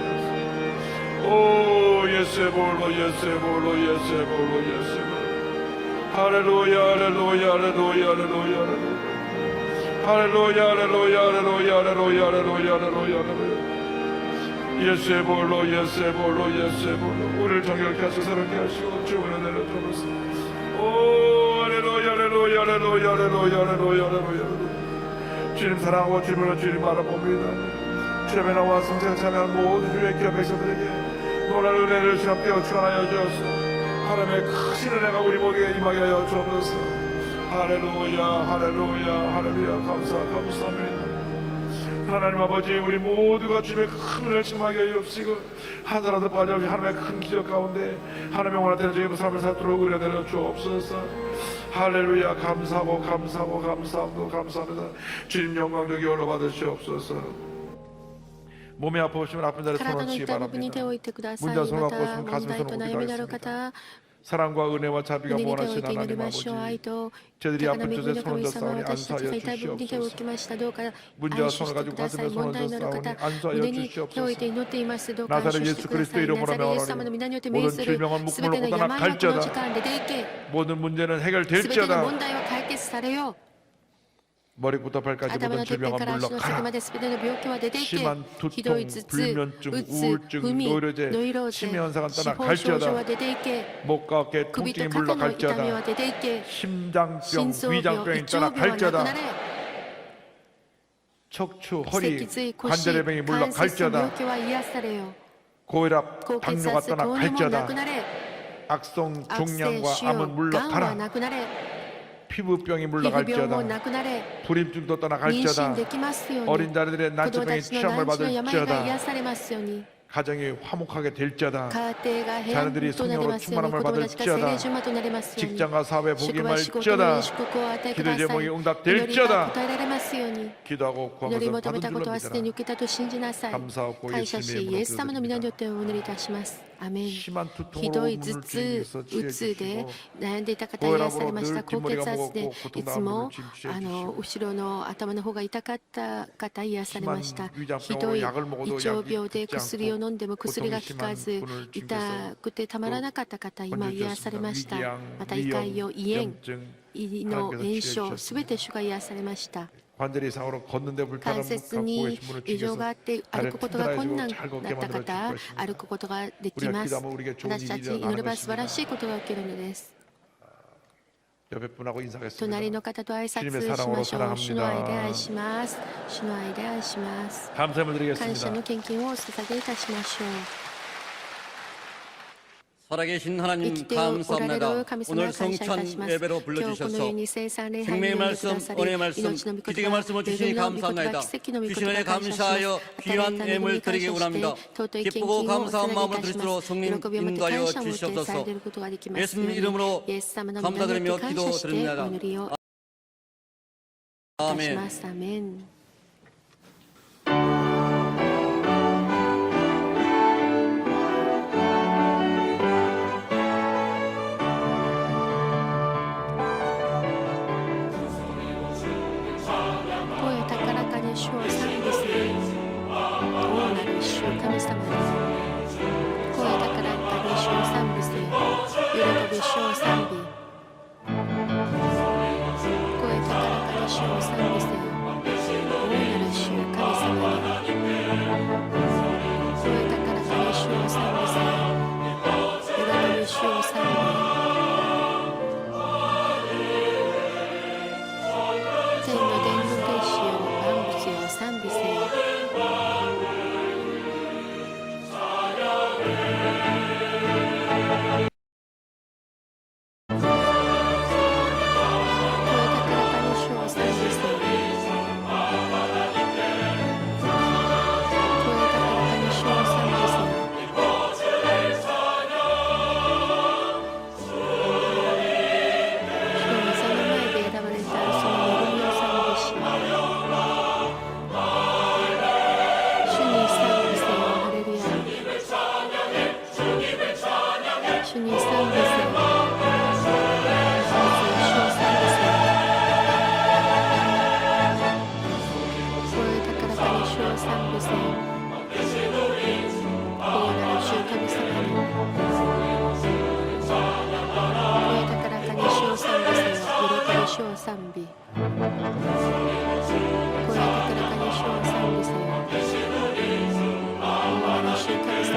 Speaker 8: 오 예수의 보혈로 예수의 보혈로 예수의 보혈로 예수의 보혈로 할렐루야 할렐루야 할렐루야 할렐루야 할렐루야 할렐루야 할렐루야 할렐루야 할렐루야 할렐루야 할렐루야 예수의 보혈로 예수의 보혈로 예수의 보혈로 우리를 정결케 하시고 새롭게 하시고 주문을 내려주옵소서. 오 할렐루야 할렐루야 할렐루야 할렐루야 할렐루야 할렐루야 주님 사랑하고 주님을 주님 바라봅니다. 주님의 나와 성찬에 참여한 모든 주의 기업 백성들에게 놀라운 은혜를 주님께 축원하여 주옵소서. 하나님의 크신 은혜가 우리 모두에게 임하게 하여 주옵소서. 할렐루야 할렐루야 할렐루야 감사합니다. 하나님 아버지 우리 모두가 주님의 큰 은혜를 충만하게 하여 주시고 하나라도 빠짐없이 하나님의 큰 기적 가운데 하나님의 원하되는 저희 삶을 살도록 은혜 내려 주옵소서. 할렐루야 감사하고 감사하고 감사합니다. 감사합니다. 주님 영광적이 올라 받으시옵소서. 몸이 아프시면 아픈 자를
Speaker 12: 体の
Speaker 8: 손을 치기
Speaker 12: 痛い部分に
Speaker 8: 바랍니다.
Speaker 12: 手を置いてください。
Speaker 8: 문자
Speaker 12: ま
Speaker 8: 손을
Speaker 12: た
Speaker 8: 갖고 있으면
Speaker 12: 問
Speaker 8: 가슴
Speaker 12: 題と
Speaker 8: 손을
Speaker 12: 悩みのある
Speaker 8: 옮기도록
Speaker 12: 方、
Speaker 8: 사랑과 은혜와 자비가
Speaker 12: 胸に手を
Speaker 8: 무한하신
Speaker 12: 置いて祈り
Speaker 8: 하나님
Speaker 12: ましょう。愛
Speaker 8: 아버지
Speaker 12: と
Speaker 8: 저들이
Speaker 12: 高
Speaker 8: 아픈
Speaker 12: 波
Speaker 8: 뜻에
Speaker 12: の神
Speaker 8: 손을 져
Speaker 12: 様、
Speaker 8: 싸우니
Speaker 12: 私たちが
Speaker 8: 안수하여
Speaker 12: 痛い部分に手を置き
Speaker 8: 주시옵소서.
Speaker 12: ました。どうか
Speaker 8: 문제와
Speaker 12: 安心
Speaker 8: 손을
Speaker 12: して
Speaker 8: 가지고
Speaker 12: くださ
Speaker 8: 가슴에
Speaker 12: い。問
Speaker 8: 손을
Speaker 12: 題
Speaker 8: 져
Speaker 12: のある
Speaker 8: 싸우니
Speaker 12: 方、
Speaker 8: 안수하여
Speaker 12: 胸に手を置いて
Speaker 8: 주시옵소서.
Speaker 12: 祈っています。どうか安
Speaker 8: 나사렛
Speaker 12: 心して
Speaker 8: 예수
Speaker 12: くださ
Speaker 8: 그리스도
Speaker 12: い。
Speaker 8: 이름으로
Speaker 12: ナザレイエス様
Speaker 8: 명하노니
Speaker 12: の皆によって
Speaker 8: 모든
Speaker 12: 命する
Speaker 8: 질병은
Speaker 12: すべて
Speaker 8: 묶음을
Speaker 12: の
Speaker 8: 걷거나
Speaker 12: 病のこの時
Speaker 8: 갈지어다.
Speaker 12: 間で出ていけ。
Speaker 8: 모든 문제는
Speaker 12: すべての
Speaker 8: 해결될지어다.
Speaker 12: 問題は解決されよう。
Speaker 8: 머리부터 발까지
Speaker 12: 頭
Speaker 8: 모든
Speaker 12: のてっぺん
Speaker 8: 질병은
Speaker 12: から足の先
Speaker 8: 물러가라.
Speaker 12: まで全ての病気は出ていけ。
Speaker 8: 심한
Speaker 12: ひどい
Speaker 8: 두통,
Speaker 12: 頭痛、
Speaker 8: 불면증,
Speaker 12: うつ、
Speaker 8: 우울증,
Speaker 12: 不眠、
Speaker 8: 노이로제,
Speaker 12: ノイローゼ、
Speaker 8: 심해 현상은
Speaker 12: 死
Speaker 8: 떠나
Speaker 12: 亡症状は
Speaker 8: 갈지어다.
Speaker 12: 出ていけ。
Speaker 8: 목과 어깨
Speaker 12: 首と
Speaker 8: 통증이
Speaker 12: 肩の痛みは
Speaker 8: 물러갈지어다.
Speaker 12: 出ていけ。
Speaker 8: 심장병,
Speaker 12: 心臓病、
Speaker 8: 위장병이
Speaker 12: 胃腸
Speaker 8: 떠나
Speaker 12: 病はなく
Speaker 8: 갈지어다.
Speaker 12: なれ。
Speaker 8: 척추, 허리,
Speaker 12: 脊髄、腰、
Speaker 8: 관절의 병이
Speaker 12: 関節の
Speaker 8: 물러갈지어다.
Speaker 12: 病気は癒されよ。
Speaker 8: 고혈압,
Speaker 12: 高血
Speaker 8: 당뇨가
Speaker 12: 圧、
Speaker 8: 떠나
Speaker 12: 糖尿もな
Speaker 8: 갈지어다.
Speaker 12: くなれ。
Speaker 8: 악성
Speaker 12: 悪性
Speaker 8: 종양과
Speaker 12: 腫瘍、
Speaker 8: 암은
Speaker 12: がんは
Speaker 8: 물러가라.
Speaker 12: なくなれ。
Speaker 8: 피부병이
Speaker 12: 皮膚病も
Speaker 8: 물러갈지어다.
Speaker 12: なくなれ。
Speaker 8: 불임증도 떠나
Speaker 12: 妊娠
Speaker 8: 갈지어다.
Speaker 12: できますように。
Speaker 8: 어린 자들의
Speaker 12: 子供
Speaker 8: 난치병이
Speaker 12: たちの
Speaker 8: 치험을
Speaker 12: 難治の病が
Speaker 8: 받을지어다.
Speaker 12: 癒されますように。
Speaker 8: 가정이 화목하게 될지어다.
Speaker 12: 家庭が平
Speaker 8: 자녀들이
Speaker 12: 安となり
Speaker 8: 성령으로
Speaker 12: ますように。
Speaker 8: 충만함을
Speaker 12: 子供たちが聖霊
Speaker 8: 받을지어다.
Speaker 12: 充満となりますように。
Speaker 8: 직장과 사업에 복이
Speaker 12: 職場仕事の
Speaker 8: 말지어다.
Speaker 12: 祝福を与えく
Speaker 8: 기도
Speaker 12: ださい。
Speaker 8: 제목이
Speaker 12: 祈りが
Speaker 8: 응답될지어다.
Speaker 12: 答えられますように。
Speaker 8: 기도하고
Speaker 12: 祈り
Speaker 8: 구하면서
Speaker 12: 求め
Speaker 8: 받은
Speaker 12: た
Speaker 8: 줄로
Speaker 12: ことはすでに
Speaker 8: 믿으라.
Speaker 12: 受けたと信じなさい。
Speaker 8: 감사하고
Speaker 12: 感謝
Speaker 8: 예수님의
Speaker 12: し、イ
Speaker 8: 이름으로
Speaker 12: エス様の皆によ
Speaker 8: 기도드립니다.
Speaker 12: ってお祈りいたします。アメン。
Speaker 8: 심한
Speaker 12: ひ
Speaker 8: 두통으로
Speaker 12: どい
Speaker 8: 문을
Speaker 12: 頭痛、
Speaker 8: 찌르면서
Speaker 12: うつで
Speaker 8: 치료해주시고
Speaker 12: 悩んでいた方癒されました。
Speaker 8: 고혈압으로
Speaker 12: 高
Speaker 8: 늘
Speaker 12: 血
Speaker 8: 뒷머리가
Speaker 12: 圧で
Speaker 8: 무겁고
Speaker 12: い
Speaker 8: 고통
Speaker 12: つも
Speaker 8: 나무를 치료해주시고
Speaker 12: 後ろの頭の方が痛かった方癒されました。
Speaker 8: 심한
Speaker 12: ひどい
Speaker 8: 위장병으로
Speaker 12: 胃
Speaker 8: 약을 먹어도
Speaker 12: 腸
Speaker 8: 약이
Speaker 12: 病で
Speaker 8: 듣지
Speaker 12: 薬を
Speaker 8: 않고
Speaker 12: 飲んでも薬が効かず
Speaker 8: 고통이 심한 분을
Speaker 12: 痛くてたまらなかった方今癒されました。
Speaker 8: 위궤양,
Speaker 12: また胃潰瘍、胃炎、
Speaker 8: 염증,
Speaker 12: 胃の炎症すべて主が癒されました。
Speaker 8: 관절 이상으로 걷는데
Speaker 12: 関
Speaker 8: 불편함
Speaker 12: 節
Speaker 8: 갖고
Speaker 12: に
Speaker 8: 계신 분을
Speaker 12: 異常があ
Speaker 8: 중에서
Speaker 12: って歩くことが困難だった方、歩くことができます。
Speaker 8: 기도하면 우리에게 좋은
Speaker 12: 私た
Speaker 8: 일이
Speaker 12: ちに祈れ
Speaker 8: 일어나는
Speaker 12: ば素晴ら
Speaker 8: 것입니다.
Speaker 12: しいことが起きるのです。
Speaker 8: 옆에 분하고 인사하겠습니다.
Speaker 12: 隣の方と挨拶しましょう。主の愛で愛します。主の愛で愛します。
Speaker 8: 감사함을
Speaker 12: 感謝
Speaker 8: 드리겠습니다.
Speaker 12: の献金をお捧げいたしましょう。
Speaker 13: 살아계신
Speaker 12: 生
Speaker 13: 하나님
Speaker 12: きておられる
Speaker 13: 감사합니다.
Speaker 12: 神様
Speaker 13: 오늘
Speaker 12: を感謝いたし
Speaker 13: 성찬
Speaker 12: ます。
Speaker 13: 예배로
Speaker 12: 今日このよ
Speaker 13: 불러주셔서
Speaker 12: うに聖餐礼拝に
Speaker 13: 생명의
Speaker 12: 呼んでく
Speaker 13: 말씀,
Speaker 12: ださり、
Speaker 13: 은혜의 말씀,
Speaker 12: 命の御言
Speaker 13: 기적의
Speaker 12: 葉、
Speaker 13: 말씀을
Speaker 12: 恵み
Speaker 13: 주시니
Speaker 12: の御言葉、
Speaker 13: 감사합니다.
Speaker 12: 奇跡の御言
Speaker 13: 주신
Speaker 12: 葉
Speaker 13: 은혜
Speaker 12: 感謝します。
Speaker 13: 감사하여
Speaker 12: 与え
Speaker 13: 귀한
Speaker 12: た恵み
Speaker 13: 예물
Speaker 12: に感
Speaker 13: 드리기
Speaker 12: 謝して、
Speaker 13: 원합니다.
Speaker 12: 尊い献金
Speaker 13: 기쁘고
Speaker 12: をお
Speaker 13: 감사한
Speaker 12: 捧げい
Speaker 13: 마음으로
Speaker 12: たしま
Speaker 13: 드리도록
Speaker 12: す。
Speaker 13: 성령
Speaker 12: 喜びを持って感
Speaker 13: 인도하여
Speaker 12: 謝を持ってされ
Speaker 13: 주시옵소서.
Speaker 12: ることができますよう
Speaker 13: 예수님
Speaker 12: に。
Speaker 13: 이름으로
Speaker 12: イエス様の皆によって感謝してお祈りをいたし
Speaker 13: 아멘.
Speaker 12: ます。アメン。声高らかに主を賛美する。大なる主神様です。声高らかに主を賛美せよ。喜び主を賛美。声高らかに主を賛美せよ。大なる主神様に。声高らかに主を賛美せよ。喜び主を賛美。天の殿の天使よ、万物よ、賛美せよ。主に賛美せよ。主を賛美せよ。声高らかに主を賛美せよ。大なる主神様に。声高らかに主を賛美せよ。喜び主を賛美。声高らかに主を賛美せよ。大なる主神様に。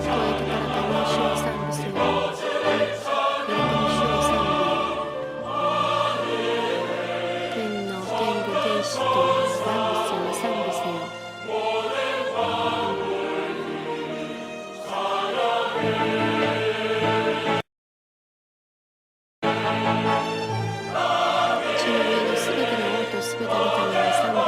Speaker 12: 声高らかに主を賛美せよ。喜び主を賛美。天の天軍天使と万物を賛美せよ。地の上のすべての王とすべての民を賛美せよ。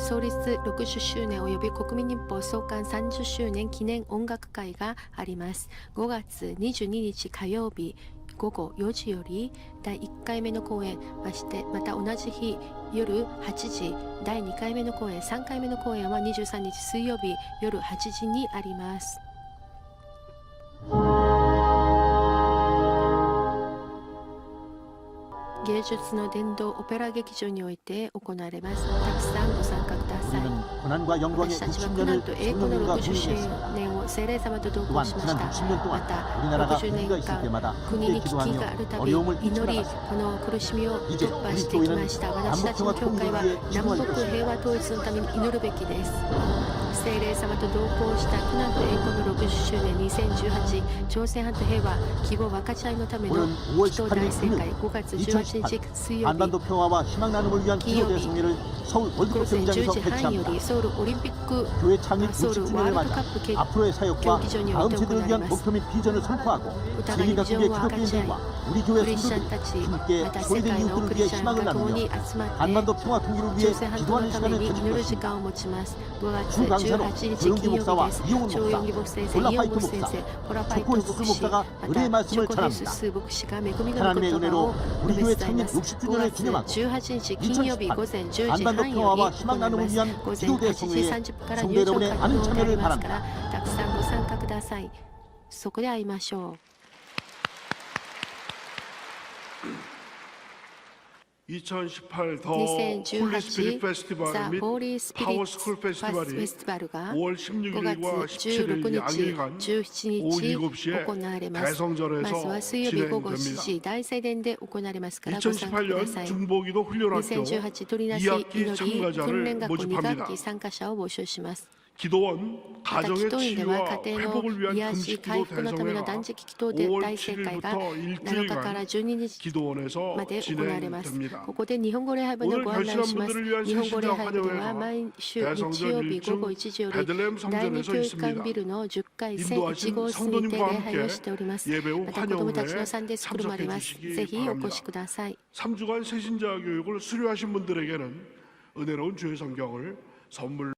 Speaker 12: 創立60周年及び国民日報創刊30周年記念音楽会があります。5月22日火曜日午後4時より第1回目の公演、また同じ日夜8時第2回目の公演、3回目の公演は23日水曜日夜8時にあります。芸術の殿堂オペラ劇場において行われます。たくさんご参加ください。私たちは苦難と栄光の60周年を聖霊様と同行しました。また60年間国に危機があるたび祈り、この苦しみを突破してきました。私たちの教会は南北平和統一のために祈るべきです。聖霊様と同行した苦難と栄光の60周年2018朝鮮半島平和希望分かち合いのための祈祷大盛会5月18日水曜日金曜日午前10時半よりソウルオリンピックソウルワールドカップ競技場において行われます。お互いに情を分かち合いクリスチャンたちまた世界のクリスチャンが共に集まって朝鮮半島のために祈る時間を持ちます。5月18日金曜日です。張ヨンギ牧師先生、イヨン牧師先生、ポラファイト牧師、またチョコヘスス牧師が恵みの御言葉を述べ伝えます。5月18日金曜日午前10時半より行われます。午前8時30分から入場活動がありますから、たくさんご参加ください。そこで会いましょう。
Speaker 11: 2018
Speaker 12: ザ・ホーリースピリットフェスティバルが5月16日、17日行われます。まずは水曜日午後7時、大聖殿で行われますからご参加ください。2018取りなし祈り訓練学校2学期参加者を募集します。
Speaker 11: 기도원
Speaker 12: また
Speaker 11: 가정의
Speaker 12: 祈祷院では
Speaker 11: 치유와
Speaker 12: 家庭の
Speaker 11: 회복을 위한
Speaker 12: 癒し
Speaker 11: 금식
Speaker 12: 回
Speaker 11: 기도
Speaker 12: 復のための
Speaker 11: 대성회가
Speaker 12: 断食祈祷で
Speaker 11: 5월
Speaker 12: 大盛会が
Speaker 11: 7일부터
Speaker 12: 7日から
Speaker 11: 일주일간
Speaker 12: 12日
Speaker 11: 기도원에서
Speaker 12: まで行われます。
Speaker 11: 진행됩니다.
Speaker 12: ここで日本語礼拝部の
Speaker 11: 오늘
Speaker 12: ご案内をします。
Speaker 11: 결실한 분들을 위한
Speaker 12: 日本語礼
Speaker 11: 새신자
Speaker 12: 拝部では
Speaker 11: 환영회가
Speaker 12: 毎週日曜
Speaker 11: 대성전
Speaker 12: 日午後
Speaker 11: 1층
Speaker 12: 1時より
Speaker 11: 베들레헴
Speaker 12: 第2
Speaker 11: 성전에서
Speaker 12: 教
Speaker 11: 있습니다.
Speaker 12: 館ビルの10階1
Speaker 11: 인도하신
Speaker 12: 号室にて礼
Speaker 11: 성도님과
Speaker 12: 拝を
Speaker 11: 함께
Speaker 12: しております。
Speaker 11: 예배 후
Speaker 12: また子どもたち
Speaker 11: 환영회에
Speaker 12: のサンデースクールもあります。
Speaker 11: 참석해
Speaker 12: ぜ
Speaker 11: 주시기
Speaker 12: ひお越
Speaker 11: 바랍니다.
Speaker 12: しください。
Speaker 11: 3주간 새신자 교육을 수료하신 분들에게는 은혜로운 주의 성경을 선물로